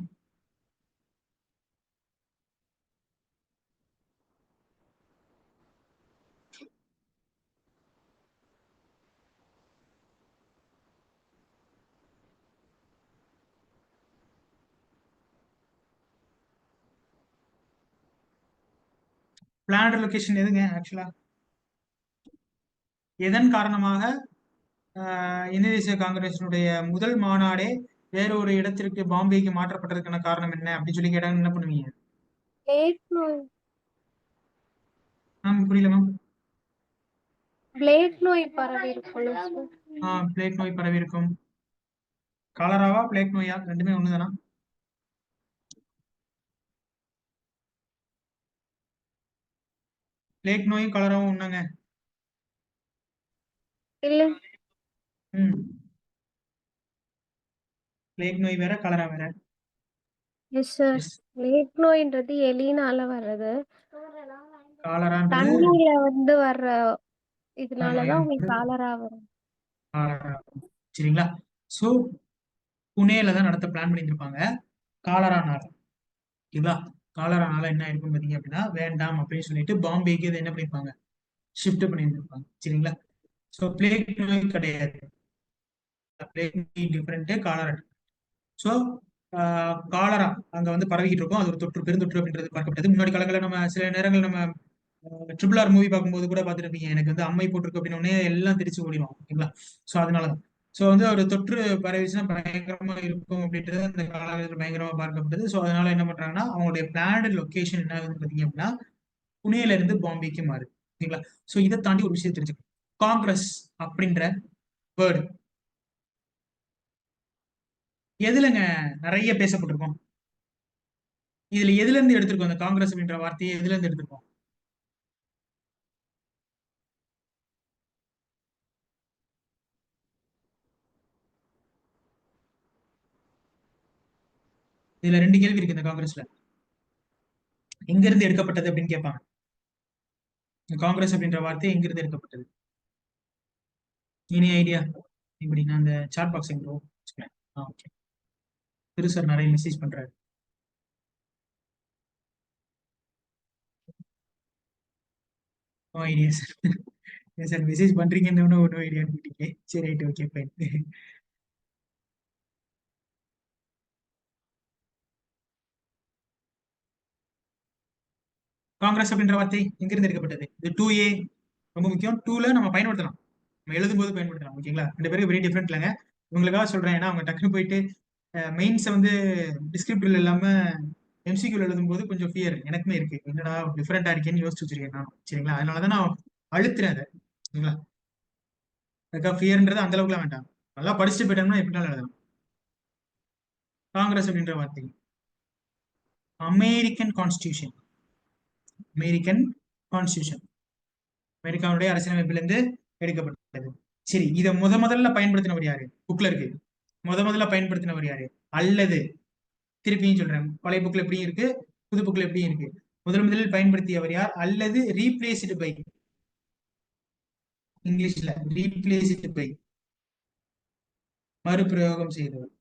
பிளான்ட் லொகேஷன் எதுங்க ஆக்சுவலா எதன் காரணமாக இந்திய தேசிய காங்கிரசினுடைய முதல் மாநாடே வேற ஒரு இடத்திற்கு பாம்பேக்கு மாற்றப்பட்டதுக்கான காரணம் என்ன அப்படின்னு சொல்லி கேட்டாங்க, என்ன பண்ணுவீங்க? பிளேக் நோய். மேம் புரியல மேம். பிளேக் நோய் பரவி இருக்கும்ல சார். பிளேக் நோய் பரவி இருக்கும். காலராவா பிளேக் நோயா ரெண்டுமே ஒண்ணுதானா? பிளேக் நோயும் காலராவும் ஒண்ணாங்க? இல்ல. ம். பிளேக் நோய் வேற, காலரா வேற. Yes sir. பிளேக் நோய்ன்றது எலினால வர்றது. காலரான்றது தண்ணியில வந்து வர்ற இதனாலதான் உங்களுக்கு நோய் காலரா வரும். சரிங்களா? சோ புனேல தான் நடத்த பிளான் பண்ணியிருப்பாங்க. காலரானால, ஓகேவா? காலரானால என்ன ஆயிருக்கும் பாத்தீங்க அப்படின்னா வேண்டாம் அப்படின்னு சொல்லிட்டு பாம்பேக்கு இதை என்ன பண்ணிருப்பாங்க, ஷிஃப்ட் பண்ணியிருந்திருப்பாங்க. சரிங்களா? சோ பிளேக் நோய் கிடையாது. பிளேக் நோய் டிஃபரெண்ட், காலரா. சோ காலரா அங்க வந்து பரவிக்கிட்டு இருக்கும். அது ஒரு தொற்று, பெருந்தொற்று அப்படின்றது பார்க்கப்பட்டது. முன்னாடி காலங்களில் நம்ம சில நேரங்கள் நம்ம ட்ரிபிள் ஆர் மூவி பார்க்கும்போது கூட பார்த்துருப்பீங்க. எனக்கு வந்து அம்மை போட்டிருக்கு அப்படின்னு எல்லாம் திருச்சி ஓடிடும். ஓகேங்களா? சோ அதனாலதான். சோ வந்து ஒரு தொற்று பரவிச்சுன்னா பயங்கரமா இருக்கும் அப்படின்றது அந்த காலகட்டத்தில் பயங்கரமா பார்க்கப்பட்டது. சோ அதனால என்ன பண்றாங்கன்னா அவங்களுடைய பிளான்டு லொகேஷன் என்ன ஆகுதுன்னு பாத்தீங்க அப்படின்னா புனேல இருந்து பாம்பேக்கு மாறுது. ஓகேங்களா? சோ இதை தாண்டி ஒரு விஷயம் தெரிஞ்சுக்கணும். காங்கிரஸ் அப்படின்ற வேர்டு எதுலங்க நிறைய பேசப்பட்டிருக்கோம்? இதுல எதுல இருந்து எடுத்திருக்கோம்? அந்த காங்கிரஸ் அப்படின்ற வார்த்தையை எதுல இருந்து எடுத்திருக்கோம்? இதுல ரெண்டு கேள்வி இருக்கு இந்த காங்கிரஸ்ல. எங்க இருந்து எடுக்கப்பட்டது அப்படின்னு கேட்பாங்க. இந்த காங்கிரஸ் அப்படின்ற வார்த்தை எங்க இருந்து எடுக்கப்பட்டது? Any idea? இப்படி நான் அந்த சாட் பாக்ஸ் எங்க வச்சுக்கிறேன். ஓகே. திரு சார் நிறைய மெசேஜ் பண்றாரு. No idea sir. Sir message பண்றீங்கன்னு ஒன்றும் ஐடியான்னு கேட்டீங்க. சரி ரைட், ஓகே ஃபைன். காங்கிரஸ் அப்படின்ற வார்த்தை எங்கிருந்து எடுக்கப்பட்டது? இது 2A ரொம்ப முக்கியம். 2ல நம்ம பயன்படுத்தலாம், நம்ம எழுதும்போது பயன்படுத்தலாம். ஓகேங்களா? ரெண்டு பேருக்கு வெரி டிஃபரெண்ட் இல்லைங்க. உங்களுக்காக சொல்றேன். ஏன்னா அவங்க டக்குன்னு போயிட்டு மெயின்ஸை வந்து டிஸ்கிரிப்டிவ்ல இல்லாம எம்சிக்யூல எழுதும்போது கொஞ்சம் ஃபியர் எனக்குமே இருக்கு. என்னடா டிஃபரெண்டா இருக்கேன்னு யோசிச்சு வச்சிருக்கேன் நான். சரிங்களா, அதனாலதான் நான் அழுத்துறேன் அதை. சரிங்களா, அதுக்காக ஃபியர்ன்றது அந்த அளவுக்குலாம் வேண்டாம். நல்லா படிச்சுட்டு போயிட்டோம்னா எப்படினாலும் எழுதலாம். காங்கிரஸ் அப்படின்ற வார்த்தை அமெரிக்கன் கான்ஸ்டியூஷன். அமெரிக்கன் கான்ஸ்டியூஷன் அமெரிக்காவுடைய அரசியலமைப்பிலிருந்து எடுக்கப்பட்டது. சரி, இதை முதல்ல பயன்படுத்தினவர் யாரு? புக்ல இருக்கு. முதல்ல பயன்படுத்தினவர் யாரு? அல்லது திருப்பியும் சொல்றேன், பழைய புக்ல எப்படியும் இருக்கு, புது புக்ல எப்படியும் இருக்கு. முதலில் பயன்படுத்தியவர் யார்? அல்லது ரீப்ளேஸ்டு பை, இங்கிலீஷ்ல ரீப்ளேஸ்டு பை, மறுபிரயோகம் செய்தவர்.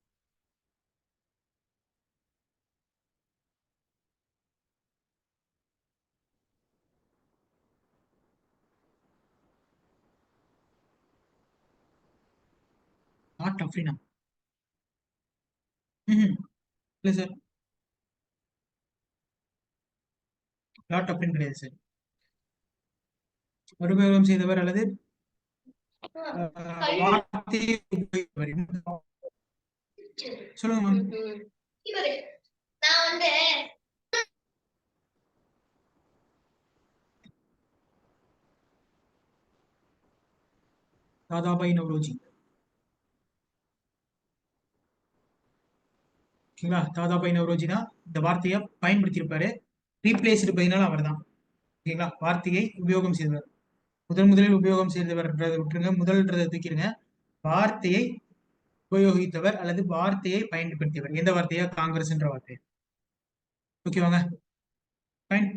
நாட் அப்படின்னா இல்ல சார், லாட் அப்படின்னு கிடையாது சார். மறுபிரயோகம் செய்தவர் அல்லது வார்த்தையை உபயோகித்தவர். சொல்லுங்க மேம். தாதாபாய் நவ்ரோஜி. ஓகேங்களா, தாதாபாய் நவ்ரோஜி தான் இந்த வார்த்தையை பயன்படுத்தியிருப்பாரு. ரீப்ளேஸ்டு பைனால அவர் தான். ஓகேங்களா, வார்த்தையை உபயோகம் செய்தவர். முதலில் உபயோகம் செய்தவர்ன்றதை விட்டுருங்க, முதல்ன்றதை தூக்கிடுங்க. வார்த்தையை உபயோகித்தவர் அல்லது வார்த்தையை பயன்படுத்தியவர். எந்த வார்த்தையா? காங்கிரஸ் என்ற வார்த்தை. ஓகேவாங்க, ஃபைன்.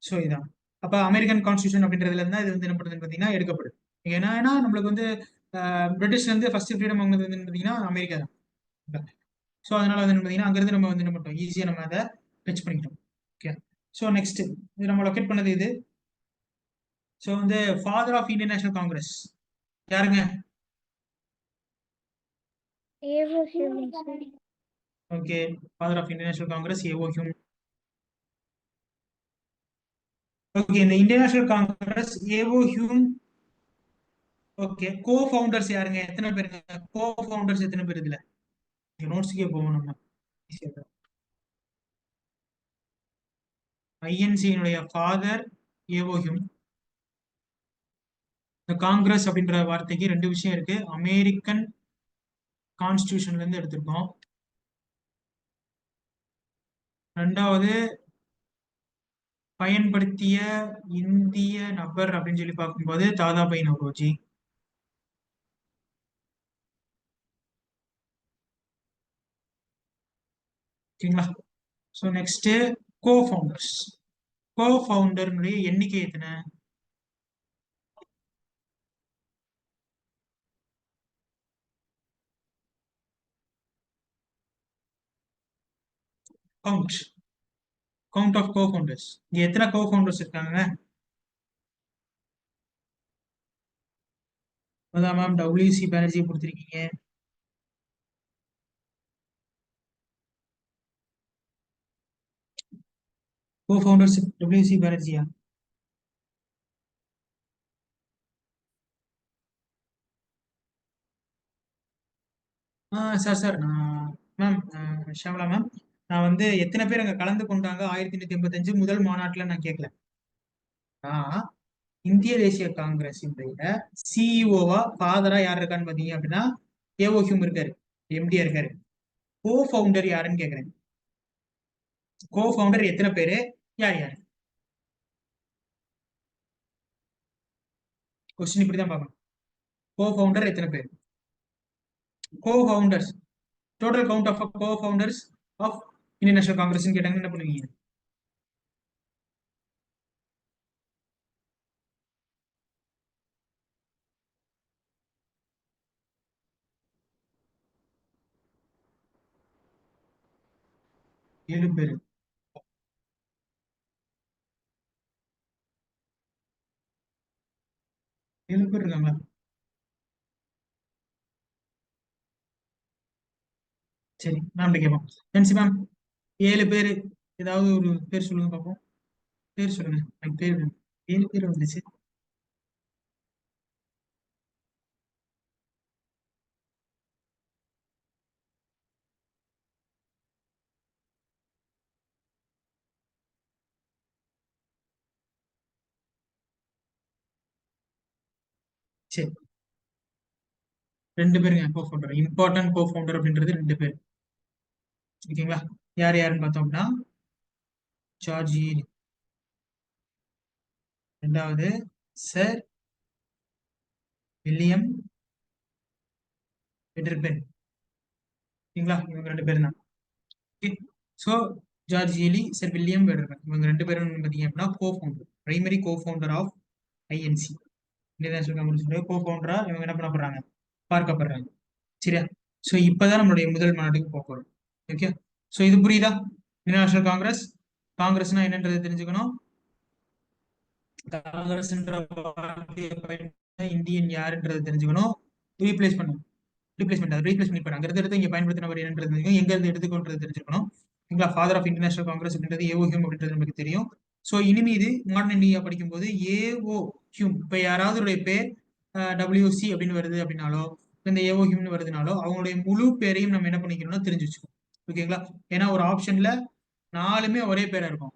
ஸோ இதான். அப்ப அமெரிக்கன் கான்ஸ்டியூஷன் அப்படின்றதுல இருந்தா இது வந்து என்ன பண்ணுதுன்னு பாத்தீங்கன்னா எடுக்கப்படுது. ஏன்னா நம்மளுக்கு வந்து பிரிட்டிஷ்ல இருந்து ஃபர்ஸ்ட் ஃப்ரீடம் வாங்கினது வந்து பாத்தீங்கன்னா அமெரிக்கா தான். ஸோ அதனால வந்து பாத்தீங்கன்னா அங்கிருந்து நம்ம வந்து என்ன பண்ணிட்டோம், ஈஸியா நம்ம அதை டச் பண்ணிக்கிட்டோம். ஓகே. ஸோ நெக்ஸ்ட் இது நம்ம லொக்கேட் பண்ணது இது. ஸோ வந்து father of Indian national Congress யாருங்க? ஏவோ ஹியூமன் sir. Okay, father of Indian national Congress A O Hume. Okay, இந்த Indian national Congress A O Hume. Okay, co founders யாருங்க? எத்தனை பேருங்க கோ ஃபவுண்டர்ஸ்? எத்தனை பேர் இதுல? நோட்ஸ்க்கே போவோம் நம்ம. ஐஎன்சியினுடைய ஃபாதர் ஏஓ ஹியூம். இந்த காங்கிரஸ் அப்படின்ற வார்த்தைக்கு ரெண்டு விஷயம் இருக்கு. அமெரிக்கன் கான்ஸ்டியூஷன்ல இருந்து எடுத்திருக்கோம். ரெண்டாவது பயன்படுத்திய இந்திய நபர் அப்படின்னு சொல்லி பார்க்கும்போது தாதாபாய் நவ்ரோஜி. ஓகேங்களா, so next co founders. Co ஃபவுண்டர்னுடைய எண்ணிக்கை எத்தனை? Count count of co founders. இங்க எத்தனை கோ ஃபவுண்டர்ஸ் இருக்காங்க? அதான் மேம், டபிள்யூசி பானர்ஜி கொடுத்துருக்கீங்க. கோ ஃபவுண்டர்ஸ் டபிள்யூசி பானர்ஜியா? சார் நான் மேம், ஷாமலா மேம், நான் வந்து எத்தனை பேர் அங்க கலந்து கொண்டாங்க 1885 முதல் மாநாட்டுல நான் கேட்கல. நான் இந்திய தேசிய காங்கிரஸினுடைய சிஇஓவா ஃபாதரா யார் இருக்கான்னு பாத்தீங்க அப்படின்னா ஏஓ ஹியூம் இருக்காரு, எம்டியா இருக்காரு. கோ ஃபவுண்டர் யாருன்னு கேக்குறேன். கோ ஃபவுண்டர் எத்தனை பேரு? யார் யார்? கொஸ்டின் இப்படிதான் பார்க்கணும். கோ ஃபவுண்டர் எத்தனை பேர்? Co founders, total count of co founders of Indian national Congress கேட்டாங்க என்ன பண்ணுவீங்க? 7 பேரு. 7 பேர் இருக்காங்களா? சரி மேம் கேட்போம். ஜென்சி மேம், 7 பேரு ஏதாவது ஒரு பேர் சொல்லுங்க பார்ப்போம். பேர் சொல்லுங்க, எனக்கு பேர் வேணும். 7 பேர் வந்துச்சு. சரி, 2 பேருங்க co founder, important co founder அப்படின்றது 2 பேர். ஓகேங்களா? யார் யாருன்னு பார்த்தோம்னா ஜார்ஜ் ஈலி, ரெண்டாவது சர் வில்லியம் வெடர்பென். ஓகேங்களா? இவங்க 2 பேரும் தான். So George Yule, sir William Wedderburn, இவங்க 2 பேரும் பார்த்தீங்க அப்படின்னா co founder, primary co founder of INC, Indian national Congress co ஃபவுண்டரா இவங்க என்ன பண்ண போறாங்க, பார்க்கப்படுறாங்க. சரியா? ஸோ இப்பதான் நம்மளுடைய முதல் மாநாட்டுக்கு போக போறோம். ஓகே, ஸோ இது புரியுதா? இந்தியன் நேஷனல் காங்கிரஸ், காங்கிரஸ்னா என்னன்றது தெரிஞ்சுக்கணும். காங்கிரஸ் இந்தியன் யாருன்றது தெரிஞ்சுக்கணும். ரீப்ளேஸ்மெண்ட் அங்க இருந்து இங்க பயன்படுத்தினவர் என்னன்றது தெரியும், எங்க இருந்து எடுத்துக்கொண்டது தெரிஞ்சுக்கணும். ஓகேங்களா? ஃபாதர் ஆஃப் இன்டர்நேஷனல் காங்கிரஸ் அப்படின்றது ஏஓ ஹியூம் அப்படின்றது நமக்கு தெரியும். ஸோ இனிமே இது மாடர்ன் இந்தியா படிக்கும்போது ஏஓ ஹியூம், இப்போ யாராவது பேர் டபிள்யூசி அப்படின்னு வருது அப்படின்னாலோ, இந்த ஏஓ ஹியூம்னு வருதுனாலோ அவங்களுடைய முழு பேரையும் நம்ம என்ன பண்ணிக்கணும்னா தெரிஞ்சு வச்சுக்கணும். ஓகேங்களா? ஏன்னா ஒரு ஆப்ஷன்ல 4மே ஒரே பேரா இருக்கும்,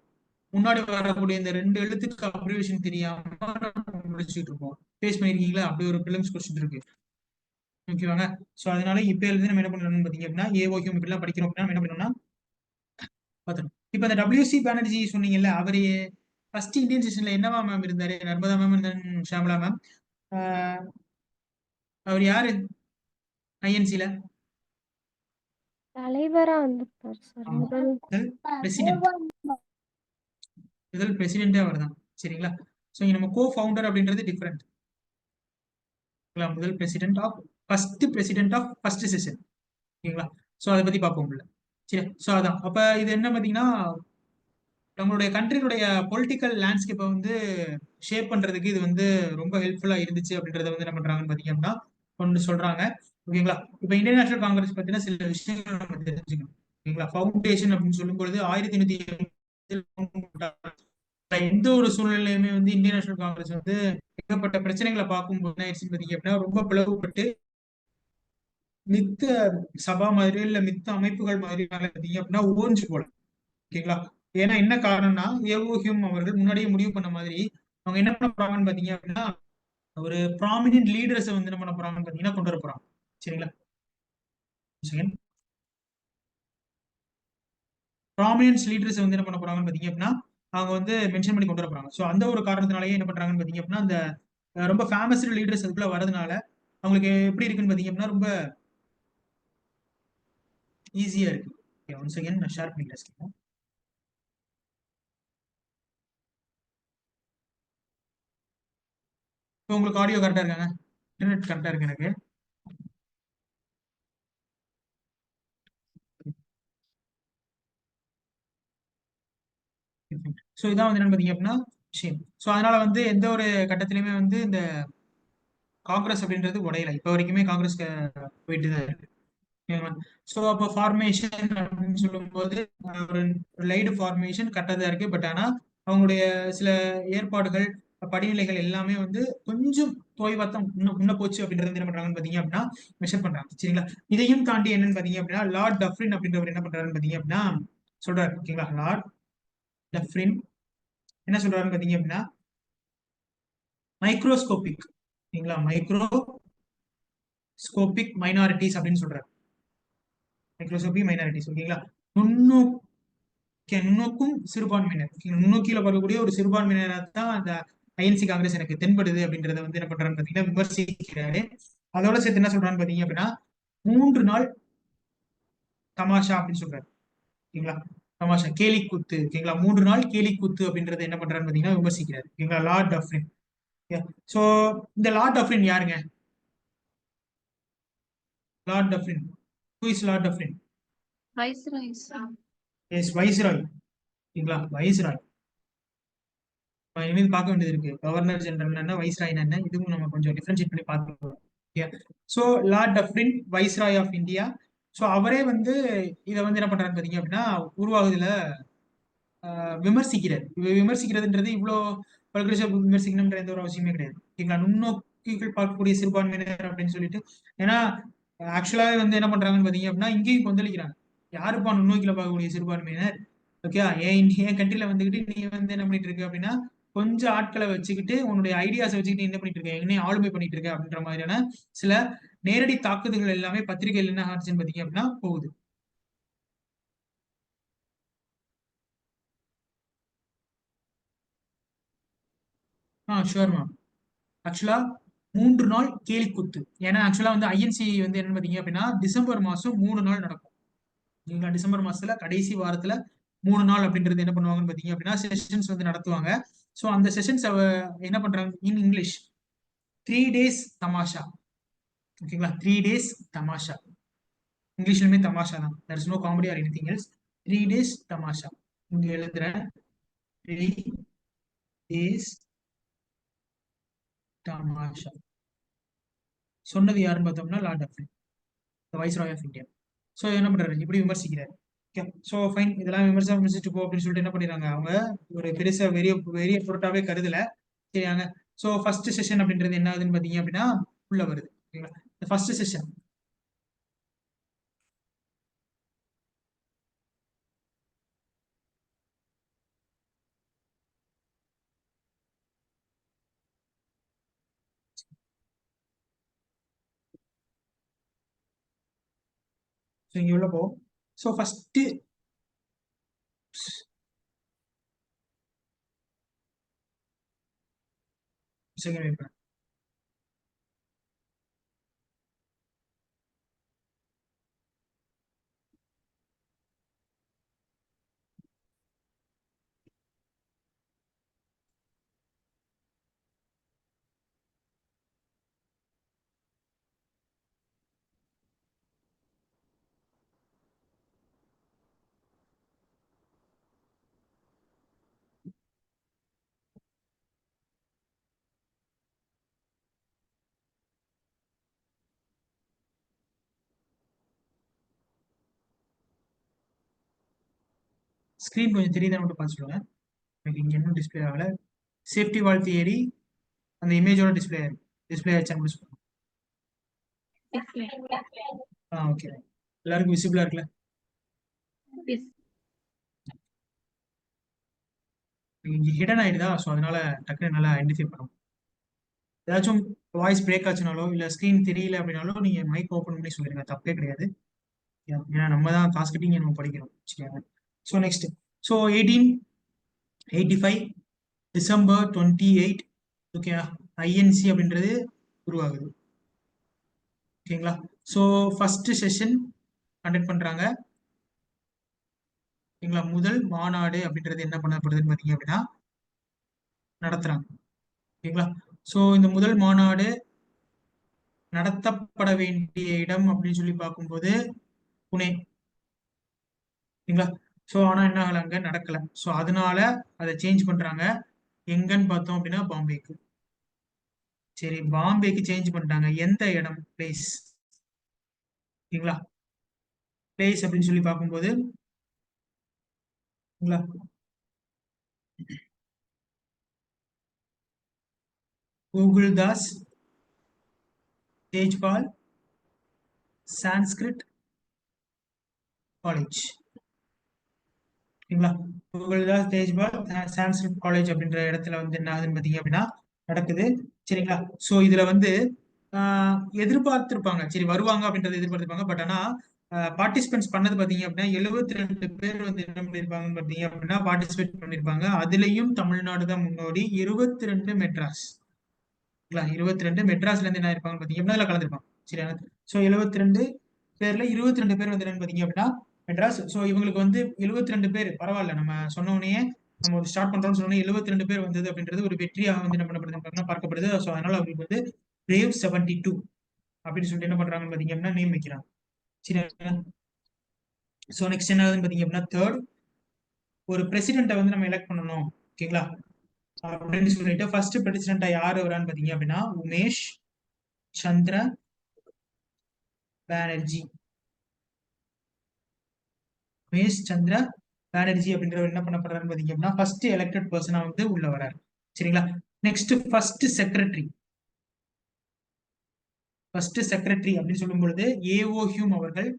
முன்னாடி வரக்கூடிய இந்த 2 எழுத்துக்கு அப்ரிவேஷன் தெரியாம முடிச்சுட்டு இருப்போம். பேஸ் பண்ணிருக்கீங்களா? அப்படி ஒரு பிலிம்ஸ் கொஸ்டின் இருக்கு. ஓகேவாங்க? ஸோ அதனால இப்ப இருந்து நம்ம என்ன பண்ணணும்னு பாத்தீங்க அப்படின்னா ஏஓ ஹியூம் இப்படிலாம் படிக்கிறோம் அப்படின்னா நம்ம என்ன பண்ணணும்னா பார்த்துக்கணும். இப்ப இந்த டபிள்யூசி பானர்ஜி சொன்னீங்கல்ல, அவரு ஃபர்ஸ்ட் இந்தியன் செஷன்ல என்னவா மேம் இருந்தாரு? Narmada ma'am, Shamala ma'am. அவர் யாரு ஐஎன்சில? தலைவரா வந்திருப்பாரு சார் முதல். முதல் பிரசிடென்டே அவர் தான். சரிங்களா? ஸோ இங்க நம்ம கோ ஃபவுண்டர் அப்படின்றது டிஃபரெண்ட். முதல் பிரசிடென்ட் ஆஃப் ஃபர்ஸ்ட் செஷன். ஓகேங்களா? ஸோ அதை பத்தி பார்ப்போம்ல. சரி, ஸோ அதான் அப்ப இது என்ன பாத்தீங்கன்னா நம்மளுடைய கண்ட்ரியினுடைய பொலிட்டிக்கல் லேண்ட்ஸ்கேப்பை ஷேப் பண்றதுக்கு இது ரொம்ப ஹெல்ப்ஃபுல்லா இருந்துச்சு அப்படின்றத என்ன பண்றாங்கன்னு பாத்தீங்க அப்படின்னா கொண்டு சொல்றாங்க. ஓகேங்களா? இப்ப இந்தியன் நேஷனல் காங்கிரஸ் பத்தின சில விஷயங்கள் நம்ம தெரிஞ்சுக்கணும். ஓகேங்களா? ஃபவுண்டேஷன் அப்படின்னு சொல்லும் பொழுது 1880 எந்த ஒரு சூழ்நிலையுமே இந்தியன் நேஷனல் காங்கிரஸ் ஏகப்பட்ட பிரச்சனைகளை பார்க்கும்போது என்ன ஆயிடுச்சுன்னு பாத்தீங்க அப்படின்னா ரொம்ப பிளவுபட்டு மித்த சபா மாதிரி இல்ல மித்த அமைப்புகள் மாதிரி பாத்தீங்க அப்படின்னா ஓஞ்சு போல. ஓகேங்களா? ஏன்னா என்ன காரணம்னா ஏஓ ஹியூம் அவர்கள் முன்னாடியே முடிவு பண்ண மாதிரி அவங்க என்ன பண்ண போறாங்கன்னு பாத்தீங்க அப்படின்னா ஒரு ப்ராமினன்ட் லீடர்ஸ் என்ன பண்ண போறாங்கன்னு பாத்தீங்கன்னா கொண்டு வர போறாங்க. சரிங்களா? ப்ராமினன்ஸ் லீடர்ஸ் என்ன பண்ண போறாங்கன்னு பாத்தீங்க அப்படின்னா அவங்க மென்ஷன் பண்ணி கொண்டு வர போறாங்க. ஸோ அந்த ஒரு காரணத்தினாலேயே என்ன பண்றாங்கன்னு பாத்தீங்க அப்படின்னா அந்த ரொம்ப ஃபேமஸ் லீடர்ஸ் அதுக்குள்ள வரதுனால அவங்களுக்கு எப்படி இருக்குன்னு பாத்தீங்க அப்படின்னா ரொம்ப ஈஸியா இருக்கு. ஒன்ஸ் அகைன் நான் ஷேர் பண்ணிக்கிறேன். இப்போ உங்களுக்கு ஆடியோ கரெக்டா இருக்காங்க, இன்டர்நெட் கரெக்டா இருக்கு எனக்கு. ஸோ இதான் என்னன்னு பாத்தீங்க அப்படின்னா விஷயம். ஸோ அதனால எந்த ஒரு கட்டத்திலுமே இந்த காங்கிரஸ் அப்படின்றது உடையல. இப்ப வரைக்குமே காங்கிரஸ் போயிட்டு தான் இருக்கு. ஸோ அப்போ ஃபார்மேஷன் அப்படின்னு சொல்லும்போது ஒரு லைடு ஃபார்மேஷன் கரெக்டாக தான் இருக்கு. பட் ஆனா அவங்களுடைய சில ஏற்பாடுகள் படிநிலைகள் எல்லாமே கொஞ்சம் தொய்வத்தம் முன்ன போச்சு அப்படின்றது என்ன பண்றாங்கன்னு பாத்தீங்க அப்படின்னா மெஷர் பண்றாங்க. சரிங்களா? இதையும் தாண்டி என்னன்னு பாத்தீங்க அப்படின்னா லார்ட் டஃப்ரின் அப்படின்றவர் என்ன பண்றாருன்னு பாத்தீங்க அப்படின்னா சொல்றாரு. ஓகேங்களா? லார்ட் டஃப்ரின் என்ன சொல்றாருன்னு பாத்தீங்க அப்படின்னா மைக்ரோஸ்கோபிக், ஓகேங்களா, மைக்ரோஸ்கோபிக் மைனாரிட்டிஸ் அப்படின்னு சொல்றாரு. மைக்ரோஸ்கோபிக் மைனாரிட்டிஸ், ஓகேங்களா, நுண்ணோக்கும் சிறுபான்மையினர், நுண்ணோக்கியில பார்க்கக்கூடிய ஒரு சிறுபான்மையினராக தான் அந்த ஐஎன்சி காங்கிரஸ் எனக்கு தென்படுது அப்படின்றத என்ன பண்றான்னு பாத்தீங்கன்னா விமர்சிக்கிறாரு. அதோட சேர்த்து என்ன சொல்றான்னு பாத்தீங்க அப்படின்னா 3 நாள் தமாஷா அப்படின்னு சொல்றாரு. ஓகேங்களா? தமாஷா கேலி கூத்து. ஓகேங்களா? 3 நாள் கேலி கூத்து அப்படின்றத என்ன பண்றான்னு பாத்தீங்கன்னா விமர்சிக்கிறாரு. ஓகேங்களா? Lord Dufferin. சோ இந்த லார்ட் டஃப்ரின் யாருங்க? Lord Dufferin, who is Lord Dufferin? Yes, viceroy. ஓகேங்களா? வைஸ்ராய். இனிமேல் பார்க்க வேண்டியது இருக்கு, கவர்னர் ஜெனரல் என்ன, வைஸ்ராய் என்ன, இதுவும் நம்ம கொஞ்சம் டிஃபரன்ஷியேட் பண்ணி பார்க்கணும். So Lord Dufferin viceroy of India. So அவரே இதை என்ன பண்றாரு பாத்தீங்க அப்படின்னா உருவாகுதுல விமர்சிக்கிறார். விமர்சிக்கிறதுன்றது இவ்வளோ பல்கரிசா விமர்சிக்கணும்ன்ற எந்த ஒரு அவசியமே கிடையாது. ஓகேங்களா? நுண்ணோக்கிகள் பார்க்கக்கூடிய சிறுபான்மையினர் அப்படின்னு சொல்லிட்டு, ஏன்னா ஆக்சுவலா என்ன பண்றாங்கன்னு பாத்தீங்க அப்படின்னா இங்கேயும் கொந்தளிக்கிறாங்க. யாருப்பா நுண்ணோக்கில பார்க்கக்கூடிய சிறுபான்மையினர்? ஓகே, ஏன் கண்ட்ரில வந்துகிட்டு நீ என்ன பண்ணிட்டு இருக்கு அப்படின்னா கொஞ்சம் ஆட்களை வச்சுக்கிட்டு உன்னுடைய ஐடியாஸை வச்சுக்கிட்டு என்ன பண்ணிட்டு இருக்க, என்ன ஆளுமை பண்ணிட்டு இருக்க அப்படின்ற மாதிரியான சில நேரடி தாக்குதல்கள் எல்லாமே பத்திரிகைகள் என்ன ஆச்சுன்னு பாத்தீங்க அப்படின்னா போகுது. Sure ma'am. ஆக்சுவலா 3 நாள் கேலிக்கூத்து. ஏன்னா ஆக்சுவலா வந்து ஐஎன்சி வந்து என்ன பாத்தீங்க அப்படின்னா டிசம்பர் மாசம் 3 நாள் நடக்கும். சரிங்களா? டிசம்பர் மாசத்துல கடைசி வாரத்துல 3 நாள் அப்படின்றது என்ன பண்ணுவாங்கன்னு பாத்தீங்க அப்படின்னா செஷன்ஸ் வந்து நடத்துவாங்க. ஸோ அந்த செஷன்ஸ் என்ன பண்றாங்க இன் இங்கிலீஷ் 3 days தமாஷா. ஓகேங்களா? 3 days தமாஷா. இங்கிலீஷ்லயுமே தமாஷா தான். there is no comedy or anything else. 3 days தமாஷா. இங்க எழுதுற 3 days தமாஷா. சொன்னது யாருன்னு பார்த்தோம்னா Lord of viceroy of India. So என்ன பண்றாரு இப்படி விமர்சிக்கிறாரு. ஓகே, ஸோ ஃபைன், இதெல்லாம் விமர்சிச்சுட்டு போ அப்படின்னு சொல்லிட்டு என்ன பண்ணிடுறாங்க அவங்க ஒரு பெருசா வெறிய பொருட்டாவே கருதல. சரியாங்க. ஸோ ஃபர்ஸ்ட் செஷன் அப்படின்றது என்ன ஆகுதுன்னு பாத்தீங்க அப்படின்னா உள்ள வருது. ஓகேங்களா? ஃபர்ஸ்ட் செஷன் ஸோ இங்க உள்ள போ. ஸோ ஃபர்ஸ்ட் செகண்ட் வெயிட் பண்ணு. ஸ்கிரீன் கொஞ்சம் தெரியுதான்னு மட்டும் பார்த்து சொல்லுங்க. எனக்கு இங்க இன்னும் டிஸ்பிளே ஆகல. சேஃப்டி வால் தியரி அந்த இமேஜோட டிஸ்பிளே ஆயிடுச்சா மட்டும் சொல்லுங்க. ஓகே, எல்லாருக்கும் விசிபிளா இருக்குல்ல? இங்க ஹிடன் ஆயிடுதா, ஸோ அதனால டக்குனு நல்லா ஐடென்டிஃபை பண்ணும். ஏதாச்சும் வாய்ஸ் பிரேக் ஆச்சுனாலோ இல்ல ஸ்கிரீன் தெரியல அப்படின்னாலும் நீங்க மைக் ஓப்பன் பண்ணி சொல்லிருங்க, தப்பே கிடையாது. ஏன்னா நம்ம தான் காசு கட்டி நம்ம படிக்கிறோம். சரியா? So next, so 1885 December 28, okay, INC அப்படின்றது உருவாகுது. ஓகேங்களா? ஸோ ஃபர்ஸ்ட் செஷன் கண்டக்ட் பண்றாங்க. ஓகேங்களா? முதல் மாநாடு அப்படின்றது என்ன பண்ணப்படுதுன்னு பாத்தீங்க அப்படின்னா நடத்துறாங்க. ஓகேங்களா? ஸோ இந்த முதல் மாநாடு நடத்தப்பட வேண்டிய இடம் அப்படின்னு சொல்லி பார்க்கும்போது புனே. ஓகேங்களா? ஸோ ஆனா என்ன ஆகல, அங்க நடக்கல. ஸோ அதனால அதை சேஞ்ச் பண்றாங்க. எங்கன்னு பார்த்தோம் அப்படின்னா பாம்பேக்கு. சரி, பாம்பேக்கு சேஞ்ச் பண்ணிட்டாங்க. எந்த இடம், பிளேஸ். ஓகேங்களா? பிளேஸ் அப்படின்னு சொல்லி பார்க்கும்போது கோகுல்தாஸ் தேஜ்பால் சான்ஸ்கிரிட் காலேஜ். ஓகேங்களா? கோகுல்தாஸ் தேஜ்பால் சான்ஸ்கிரிட் காலேஜ் அப்படின்ற இடத்துல வந்து என்ன ஆகுதுன்னு பாத்தீங்க அப்படின்னா நடக்குது. சரிங்களா? சோ இதுல வந்து எதிர்பார்த்திருப்பாங்க, சரி வருவாங்க அப்படின்றத எதிர்பார்த்திருப்பாங்க. பட் ஆனா பார்ட்டிசிபென்ட்ஸ் பண்ணது பாத்தீங்க அப்படின்னா 72 பேர் வந்து என்ன பண்ணிருப்பாங்கன்னு பாத்தீங்க அப்படின்னா பார்ட்டிசிபேட் பண்ணிருப்பாங்க. அதுலயும் தமிழ்நாடு தான் முன்னோடி. 22 மெட்ராஸ். 22 மெட்ராஸ்ல இருந்து என்ன இருப்பாங்க பாத்தீங்க அப்படின்னா கலந்துருப்பாங்க. சரியா? சோ 72 பேர்ல 22 பேர் வந்து என்னன்னு பாத்தீங்க அப்படின்னா மெட்ராஸ். சோ இவங்களுக்கு வந்து 72 பேர் பரவாயில்ல, நம்ம சொன்ன உடனே நம்ம ஒரு ஸ்டார்ட் பண்றோம்னு சொன்னோம். 72 பேர் வந்தது அப்படின்றது ஒரு வெற்றியாக வந்து என்ன பண்ணப்படுது பார்க்கப்படுது. சோ அதனால அவங்களுக்கு வந்து பிரேவ் 72 அப்படின்னு சொல்லிட்டு என்ன பண்றாங்கன்னு பாத்தீங்க அப்படின்னா நேம் வைக்கிறாங்க. சரியா? சோ நெக்ஸ்ட் என்ன ஆகுதுன்னு பாத்தீங்க அப்படின்னா தேர்ட், ஒரு பிரசிடென்ட்டை வந்து நம்ம எலெக்ட் பண்ணணும். ஓகேங்களா? அப்படின்னு சொல்லிட்டு ஃபர்ஸ்ட் பிரசிடென்ட்டா யாரு வரான்னு பாத்தீங்க அப்படின்னா உமேஷ் சந்திர பானர்ஜி. உமேஷ் சந்திர பானர்ஜி அப்படின்றவர் என்ன பண்ணப்படுறாருன்னு பாத்தீங்க அப்படின்னா ஃபர்ஸ்ட் எலெக்டட் பர்சனா வந்து உள்ள வராரு. சரிங்களா? Next first secretary. First secretary அப்படின்னு சொல்லும் பொழுது ஏஓ ஹியூம் அவர்கள்.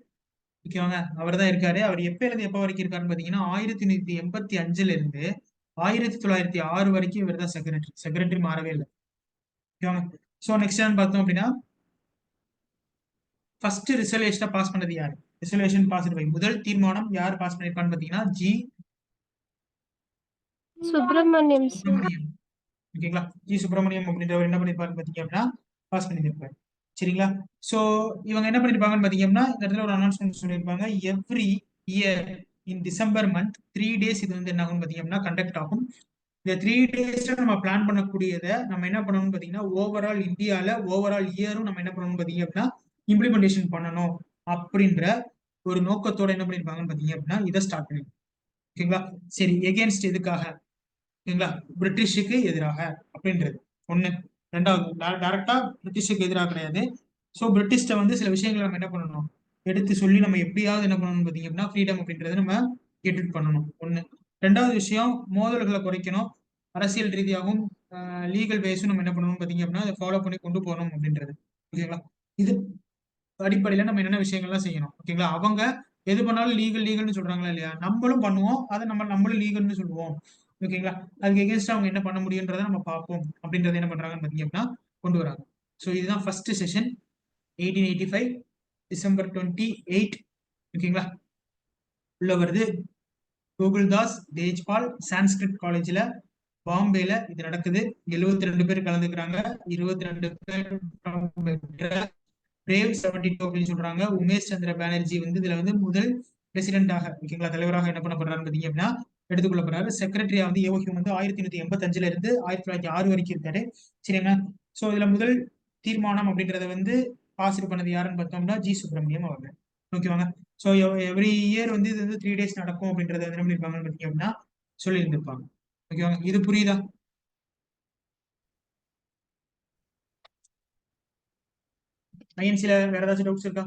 ஓகேவாங்க? அவர் தான் இருக்காரு. அவர் எப்ப இருந்து எப்ப வரைக்கும் இருக்காருன்னு பாத்தீங்கன்னா 1885 இருந்து 1906 வரைக்கும் இவர் தான் செக்ரட்டரி மாறவே இல்லை. ஓகேவாங்க. ஸோ நெக்ஸ்ட் என்னன்னு பார்த்தோம் அப்படின்னா, ஃபர்ஸ்ட் ரிசல்யூஷனை பாஸ் பண்ணது யாரு? ரிசல்யூஷன் பாஸ் பை முதல் தீர்மானம் யார் பாஸ் பண்ணிருப்பான்னு பாத்தீங்கன்னா ஜி சுப்பிரமணியம் சார். சுப்பிரமணியம். ஓகேங்களா? ஜி சுப்பிரமணியம் அப்படின்றவர் என்ன பண்ணிருப்பாருன்னு பாத்தீங்க அப்படின்னா பாஸ் பண்ணிருப்பாரு. சரிங்களா? சோ இவங்க என்ன பண்ணிருப்பாங்கன்னு பாத்தீங்கன்னா இந்த இடத்துல ஒரு அனௌன்ஸ்மெண்ட் சொல்லியிருப்பாங்க. எவ்ரி இயர் இன் டிசம்பர் மந்த் 3 days இது வந்து என்ன ஆகும் பாத்தீங்கன்னா கண்டக்ட் ஆகும். இந்த 3 days நம்ம பிளான் பண்ணக்கூடியதை நம்ம என்ன பண்ணணும்னு பாத்தீங்கன்னா ஓவரால் இந்தியால ஓவரால் இயரும் நம்ம என்ன பண்ணணும்னு பாத்தீங்க அப்படின்னா இம்ப்ளிமெண்டேஷன் பண்ணணும் அப்படின்ற ஒரு நோக்கத்தோட என்ன பண்ணிருப்பாங்கன்னு பாத்தீங்க அப்படின்னா இதை ஸ்டார்ட் பண்ணி. ஓகேங்களா? சரி, எகேன்ஸ்ட் எதுக்காக? ஓகேங்களா? பிரிட்டிஷுக்கு எதிராக அப்படின்றது ஒண்ணு. ரெண்டாவது, டைரக்டா பிரிட்டிஷுக்கு எதிராக கிடையாது. ஸோ பிரிட்டிஷ்ட வந்து சில விஷயங்களை நம்ம என்ன பண்ணணும், எடுத்து சொல்லி நம்ம எப்படியாவது என்ன பண்ணணும் பாத்தீங்க அப்படின்னா ஃப்ரீடம் அப்படின்றத நம்ம கெட் பண்ணணும் ஒண்ணு. ரெண்டாவது விஷயம், மோதல்களை குறைக்கணும். அரசியல் ரீதியாகவும் லீகல் பேஸும் நம்ம என்ன பண்ணணும் பாத்தீங்க அப்படின்னா அதை ஃபாலோ பண்ணி கொண்டு போகணும் அப்படின்றது. ஓகேங்களா? இது அடிப்படையில நம்ம என்னென்ன விஷயங்கள்லாம் செய்யணும். ஓகேங்களா? அவங்க எது பண்ணாலும் லீகல்னு சொல்றாங்களா இல்லையா, நம்மளும் பண்ணுவோம் அதை நம்மளும் லீகல்னு சொல்லுவோம். ஓகேங்களா? அதுக்கு எகேன்ஸ்டா அவங்க என்ன பண்ண முடியுன்றதை நம்ம பார்ப்போம் அப்படின்றத என்ன பண்றாங்கன்னு பாத்தீங்க அப்படின்னா கொண்டு வராங்க. ஸோ இதுதான் ஃபர்ஸ்ட் செஷன் 1885 டிசம்பர் 28. ஓகேங்களா? உள்ள வருது. கோகுல்தாஸ் தேஜ்பால் சான்ஸ்கிரிட் காலேஜ்ல பாம்பேல இது நடக்குது. 72 பேர் கலந்துக்கிறாங்க. 22 பேர் பிரேவ் 72 அப்படின்னு சொல்றாங்க. உமேஷ் சந்திர பானர்ஜி வந்து இதுல வந்து முதல் பிரசிடென்டாக, ஓகேங்களா, தலைவராக என்ன பண்ண போறாருன்னு பாத்தீங்க அப்படின்னா எடுத்துக்கொள்ள போறாரு. செக்ரட்டரியா வந்து ஏஓஹியூம் வந்து 1885 இருந்து 1906 வரைக்கும் இருக்காரு. சரிங்களா? சோ இதுல முதல் தீர்மானம் அப்படின்றத வந்து பாஸ் பண்ணது யாருன்னு பார்த்தோம்னா ஜி சுப்பிரமணியம் அவங்க. ஓகேவாங்க. ஸோ எவ்ரி இயர் வந்து இது வந்து 3 days நடக்கும் அப்படின்றத என்ன பண்ணிருப்பாங்கன்னு பாத்தீங்க அப்படின்னா சொல்லி இருந்திருப்பாங்க. ஓகேவாங்க. இது புரியுதா? ஐஎன்சில வேற ஏதாச்சும் டவுட்ஸ் இருக்கா?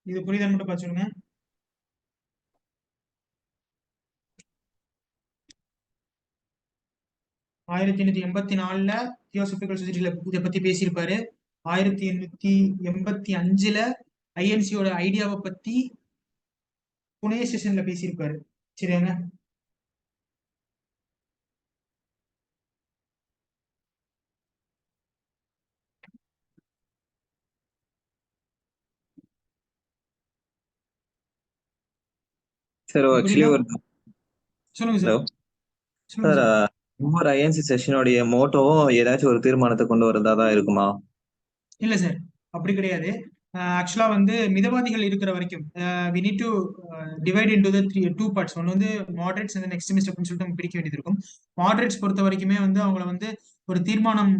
இது புரியுதான்னு மட்டும் பார்த்து சொல்லுங்க. ஆயிரத்தி எண்ணூத்தி 1984 தியோசபிக்கல் சொசைட்டில இதை பத்தி பேசியிருப்பாரு. 1885 ஐஎன்சியோட ஐடியாவை பத்தி புனே செஷன்ல பேசியிருப்பாரு. சரியாங்க? சார் ஆக்சுவலி ஒரு சொல்லுங்க ஹலோ சார். சொல்லுங்க சார், சார். ஒவ்வொரு ஐஎன்சி செஷனுடைய மோட்டோவும் ஏதாச்சும் ஒரு தீர்மானத்தை கொண்டு வரதா தான் இருக்குமா? இல்ல சார், அப்படி கிடையாது. ஆக்சுவலா வந்து மிதவாதிகள் இருக்கிற வரைக்கும் we need to divide into the two parts. ஒன்று வந்து மாடரேட்ஸ் அண்ட் எக்ஸ்ட்ரீமிஸ்ட் அப்படின்னு சொல்லிட்டு நம்ம பிரிக்க வேண்டியது இருக்கும். மாடரேட்ஸ் பொறுத்த வரைக்குமே வந்து அவங்கள வந்து ஒரு தீர்மானம்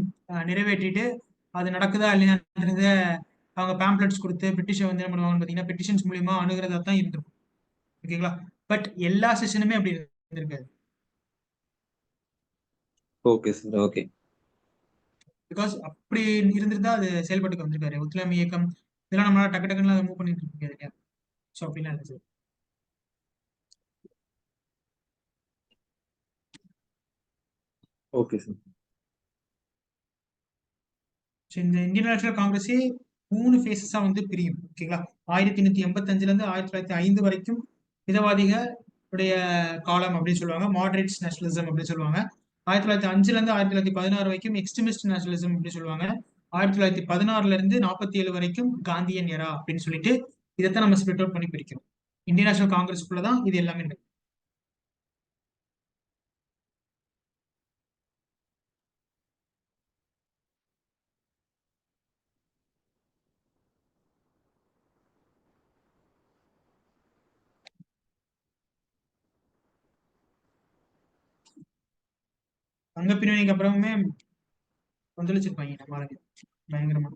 நிறைவேற்றிட்டு அது நடக்குதா இல்லையான்றத அவங்க பேம்ப்ளெட்ஸ் கொடுத்து பிரிட்டிஷை வந்து என்ன பண்ணுவாங்கன்னு பார்த்தீங்கன்னா பெட்டிஷன்ஸ் மூலியமா அணுகிறதா தான் இருந்திருக்கும். ஓகேங்களா? பட் எல்லா செஷனுமே அப்படி இருந்திருக்காது. Okay sir, okay. பிகாஸ் அப்படி இருந்திருந்தா அது செயல்பாட்டுக்கு வந்திருக்காரு. ஒத்துழைமை இயக்கம் இதெல்லாம் நம்மளால டக்கு டக்குன்னு அதை மூவ் பண்ணிட்டு இருக்க முடியாது இல்லையா? ஸோ அப்படிலாம் இல்லை சார். Okay sir. இந்த இந்தியன் நேஷனல் காங்கிரஸே 3 ஃபேஸஸா வந்து பிரியும். ஓகேங்களா? 1885 இருந்து 1905 வரைக்கும் மிதவாதிகளுடைய காலம் அப்படின்னு சொல்லுவாங்க. மாடரேட்ஸ் நேஷனலிசம் அப்படின்னு சொல்லுவாங்க. 1905 இருந்து 1916 வரைக்கும் எக்ஸ்ட்ரீமிஸ்ட் நேஷனலிசம் அப்படின்னு சொல்லுவாங்க. 1916 இருந்து 47 வரைக்கும் காந்தியன் எரா அப்படின்னு சொல்லிட்டு இதைத்தான் நம்ம ஸ்பிளிட் அவுட் பண்ணி பிரிக்கிறோம். இந்தியன் நேஷனல் காங்கிரஸுக்குள்ளதான் இது எல்லாமே இருக்கு. அங்க பிரிவினைக்கு அப்புறமே கொந்தளிச்சிருப்பாங்க நம்ம ஆளுங்க பயங்கரமா.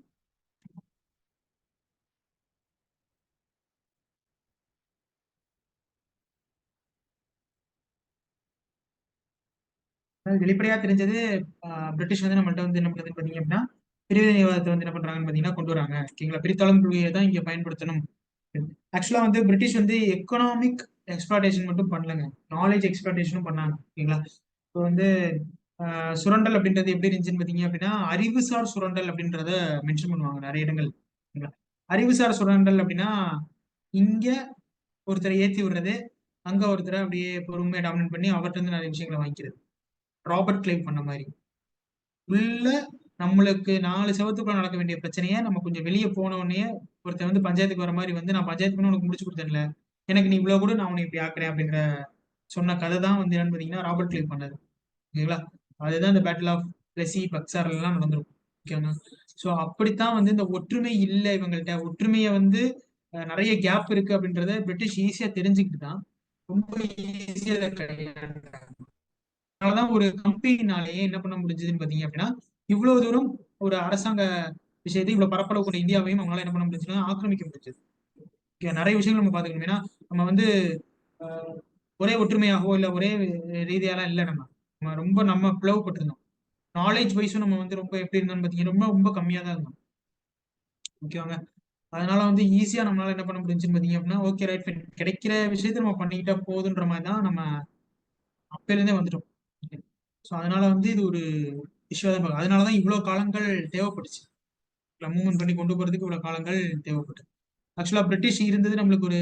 வெளிப்படையா தெரிஞ்சது பிரிட்டிஷ் வந்து நம்மள்ட்ட வந்து என்ன பண்ணுறது பாத்தீங்க அப்படின்னா பிரிவினைவாதத்தை வந்து என்ன பண்றாங்கன்னு பாத்தீங்கன்னா கொண்டு வராங்க. ஓகேங்களா? பிரித்தாளும் கொள்கையை தான் இங்க பயன்படுத்தணும். ஆக்சுவலா வந்து பிரிட்டிஷ் வந்து எக்கனாமிக் எக்ஸ்பிளாடேஷன் மட்டும் பண்ணலங்க, நாலேஜ் எக்ஸ்பிளாடேஷனும் பண்ணாங்க. ஓகேங்களா? இப்போ வந்து சுரண்டல் அப்படின்றது எப்படி இருந்துச்சுன்னு பாத்தீங்க அப்படின்னா அறிவுசார் சுரண்டல் அப்படின்றத மென்ஷன் பண்ணுவாங்க நிறைய இடங்கள். ஓகேங்களா? அறிவுசார் சுரண்டல் அப்படின்னா இங்க ஒருத்தரை ஏத்தி விடுறது, அங்க ஒருத்தரை அப்படியே பொறுமையா டாமினேட் பண்ணி அவர்கிட்ட இருந்து நிறைய விஷயங்களை வாங்கிக்கிறது. ராபர்ட் கிளைவ் பண்ண மாதிரி உள்ள நம்மளுக்கு 4 செவத்துக்குள்ள நடக்க வேண்டிய பிரச்சனையை நம்ம கொஞ்சம் வெளியே போன உடனே ஒருத்தர் வந்து பஞ்சாயத்துக்கு வர மாதிரி வந்து நான் பஞ்சாயத்து பண்ணி உனக்கு முடிச்சு கொடுத்தேன்ல, எனக்கு நீ இவ்வளவு கூட நான் உனக்கு இப்படி ஆக்குறேன் அப்படின்ற சொன்ன கதை தான் வந்து என்னன்னு பாத்தீங்கன்னா ராபர்ட் கிளைவ் பண்ணது. ஓகேங்களா? அதுதான் இந்த பேட்டில் ஆஃப் பிளஸி பக்சார் எல்லாம் நடந்திருக்கும். ஓகேங்களா? ஸோ அப்படித்தான் வந்து இந்த ஒற்றுமை இல்லை இவங்கள்ட்ட, ஒற்றுமையை வந்து நிறைய கேப் இருக்கு அப்படின்றத பிரிட்டிஷ் ஈஸியா தெரிஞ்சுக்கிட்டு தான் ரொம்ப ஈஸியா இதை கையாண்டாங்க. அதனாலதான் ஒரு கம்பெனினாலேயே என்ன பண்ண முடிஞ்சதுன்னு பாத்தீங்க அப்படின்னா, இவ்வளவு தூரம் ஒரு அரசாங்க விஷயத்தை இவ்வளவு பரப்பளவு கொண்ட இந்தியாவையும் அவங்களால என்ன பண்ண முடிஞ்சுன்னா ஆக்கிரமிக்க முடிஞ்சது. நிறைய விஷயங்கள் நம்ம பாத்துக்கணும். ஏன்னா நம்ம வந்து ஆஹ், ஒரே ஒற்றுமையாகவோ இல்ல ஒரே ரீதியாலாம் இல்ல, நம்ம ரொம்ப நம்ம பிளவுபட்டிருந்தோம். நாலேஜ் வைஸும் நம்ம வந்து ரொம்ப எப்படி இருந்தோம்னு பாத்தீங்கன்னா ரொம்ப ரொம்ப கம்மியா தான் இருந்தோம். ஓகேவாங்க? அதனால வந்து ஈஸியா நம்மளால என்ன பண்ண முடிஞ்சுன்னு பாத்தீங்க அப்படின்னா, ஓகே ரைட் ஃபைன், கிடைக்கிற விஷயத்த நம்ம பண்ணிக்கிட்டா போதுன்ற மாதிரி தான் நம்ம அப்பையில இருந்தே வந்துட்டோம். ஸோ அதனால வந்து இது ஒரு இஷ்யூ தான் பார்க்க. அதனாலதான் இவ்வளவு காலங்கள் தேவைப்பட்டுச்சு. மூவ்மெண்ட் பண்ணி கொண்டு போறதுக்கு இவ்வளவு காலங்கள் தேவைப்பட்டு. ஆக்சுவலா பிரிட்டிஷ் இருந்தது நம்மளுக்கு ஒரு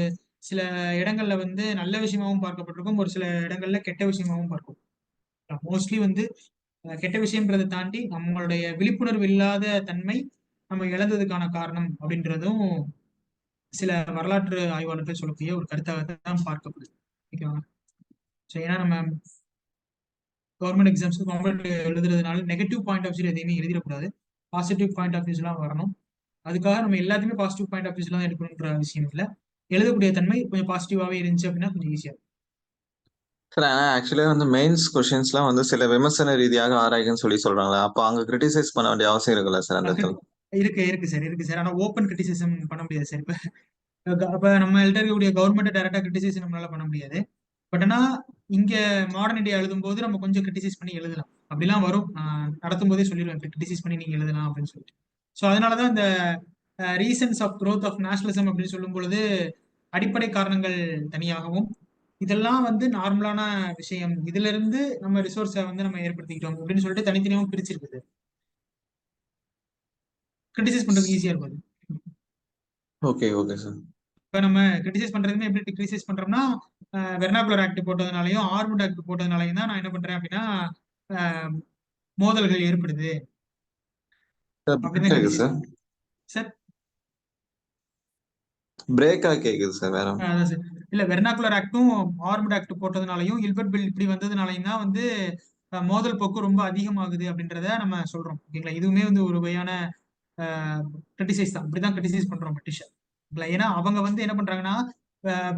சில இடங்கள்ல வந்து நல்ல விஷயமாவும் பார்க்கப்பட்டிருக்கும், ஒரு சில இடங்கள்ல கெட்ட விஷயமாவும் பார்க்கும். மோஸ்ட்லி வந்து கெட்ட விஷயம்ன்றதை தாண்டி நம்மளுடைய விழிப்புணர்வு இல்லாத தன்மை நம்ம இழந்ததுக்கான காரணம் அப்படின்றதும் சில வரலாற்று ஆய்வாளர்கள் சொல்லக்கூடிய ஒரு கருத்தாக தான் பார்க்கப்படுது. ஓகேவா? ஸோ ஏன்னா நம்ம கவர்மெண்ட் எக்ஸாம்ஸ்க்கு காம்படிட்டிவ் எழுதுறதுனால நெகட்டிவ் பாயிண்ட் ஆஃப் வியூ எதையுமே எழுதிடக்கூடாது, பாசிட்டிவ் பாயிண்ட் ஆஃப் வியூஸ்லாம் வரணும். அதுக்காக நம்ம எல்லாத்தையுமே பாசிட்டிவ் பாயிண்ட் ஆஃப் வியூஸ்லாம் எடுக்கணுன்ற விஷயம் இல்லை. எழுதக்கூடிய தன்மை கொஞ்சம் பாசிட்டிவாவே இருந்துச்சு அப்படின்னா கொஞ்சம் ஈஸியா. சார் ஆனா ஆக்சுவலா வந்து மெயின்ஸ் கொஸ்டின்ஸ்லாம் வந்து சில விமர்சன ரீதியாக ஆராய்கன்னு சொல்லி சொல்றாங்களே, அப்போ அங்க கிரிட்டிசைஸ் பண்ண வேண்டிய அவசியம் இருக்குல்ல சார் அந்த இடத்துல? இருக்கு சார். ஆனா ஓப்பன் கிரிட்டிசிசம் பண்ண முடியாது சார். இப்ப நம்மள்ட்ட இருக்கக்கூடிய கவர்மெண்ட் டைரக்டா கிரிட்டிசைஸ் நம்மளால பண்ண முடியாது. பட் ஆனா இங்க மாடர்ன் இந்தியா எழுதும் போது நம்ம கொஞ்சம் கிரிட்டிசைஸ் பண்ணி எழுதலாம். அப்படிலாம் வரும். நான் நடத்தும் போதே சொல்லிடுவேன் கிரிட்டிசைஸ் பண்ணி நீங்க எழுதலாம் அப்படின்னு சொல்லிட்டு. ஸோ அதனாலதான் இந்த reasons of growth of nationalism அப்படின்னு சொல்லும் பொழுது அடிப்படை காரணங்கள் தனியாகவும், இதெல்லாம் வந்து நார்மலான விஷயம், இதுல இருந்து நம்ம ரிசோர்ஸை வந்து நம்ம ஏற்படுத்திக்கிட்டோம் அப்படின்னு சொல்லிட்டு தனித்தனியாகவும் பிரிச்சிருக்குது. கிரிட்டிசைஸ் பண்றது ஈஸியா இருக்கும். Okay okay sir. இப்ப நம்ம கிரிட்டிசைஸ் பண்றதுமே எப்படி கிரிட்டிசைஸ் பண்றோம்னா, வெர்னாகுலர் ஆக்ட் போட்டதுனாலையும் ஆர்மட் ஆக்ட் போட்டதுனாலையும் தான் நான் என்ன பண்றேன் அப்படின்னா மோதல்கள் ஏற்படுது அப்படின்னு கேக்குது கிரிட்டிசைஸ் சார், சார். பிரேக்கா கேக்குது சார் வேற. அதான் சார். இல்ல வெர்னாகுலர் ஆக்டும் ஆர்மட் ஆக்ட் போட்டதுனாலையும் இல்பர்ட் பில் இப்படி வந்ததுனாலையும் தான் வந்து மோதல் போக்கு ரொம்ப அதிகமாகுது அப்படின்றத நம்ம சொல்றோம். ஓகேங்களா? இதுவுமே வந்து ஒரு வகையான கிரிட்டிசைஸ் தான். இப்படிதான் கிரிட்டிசைஸ் பண்றோம் பிரிட்டிஷர். ஏன்னா அவங்க வந்து என்ன பண்றாங்கன்னா,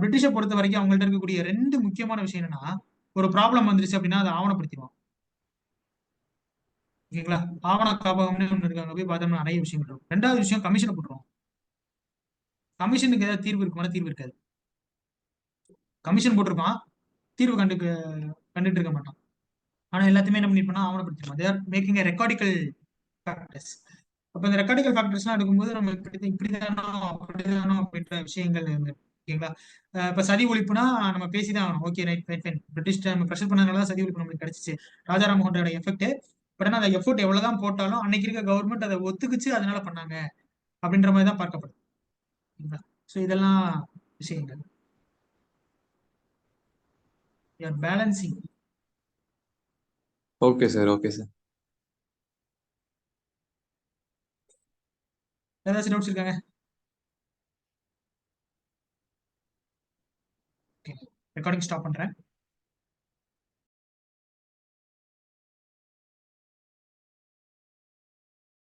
பிரிட்டிஷை பொறுத்த வரைக்கும் அவங்கள்ட்ட இருக்கக்கூடிய 2 முக்கியமான விஷயம் என்னன்னா, ஒரு ப்ராப்ளம் வந்துருச்சு அப்படின்னா அதை ஆவணப்படுத்திடுவாங்க. ஓகேங்களா? ஆவண காப்பகம்னு ஒண்ணு இருக்காங்க, போய் பார்த்தோம்னா நிறைய விஷயங்கள் இருக்கும். 2வது விஷயம் கமிஷனை போட்டுருவோம். கமிஷனுக்கு ஏதாவது தீர்வு இருக்குமான தீர்வு இருக்காது. கமிஷன் போட்டிருப்பான், தீர்வு கண்டுட்டு இருக்க மாட்டான். ஆனா எல்லாத்தையுமே என்ன பண்ணிருப்போம்னா ஆவணப்படுத்திடுவோம். தேர் மேக்கிங் ரெக்கார்டிக்கல் ஃபேக்டர்ஸ். அப்ப இந்த ரெக்கார்டிக்கல் ஃபேக்டர்ஸ்லாம் எடுக்கும்போது நம்ம இப்படிதானோ அப்படிதானோ அப்படின்ற விஷயங்கள் இருந்து. ஓகேங்களா? இப்ப சதி ஒழிப்புனா நம்ம பேசிதான் ஆகணும். Okay right right fine, British நம்ம ப்ரெஷர் பண்ணதுனால தான் சதி ஒழிப்பு நம்மளுக்கு கிடைச்சிச்சு, ராஜாராம் மோகனோட எஃபெக்ட். பட் ஆனா அந்த எஃபோர்ட் எவ்வளவுதான் போட்டாலும் அன்னைக்கு இருக்க கவர்மெண்ட் அதை ஒத்துக்குச்சு, அதனால பண்ணாங்க அப்படின்ற மாதிரி தான் பார்க்கப்படுது. ஸோ இதெல்லாம் விஷயங்கள் balancing. Okay sir, okay sir. ஏதாச்சும் டவுட்ஸ் இருக்காங்க? ரெக்கார்டிங் ஸ்டாப் பண்றேன்.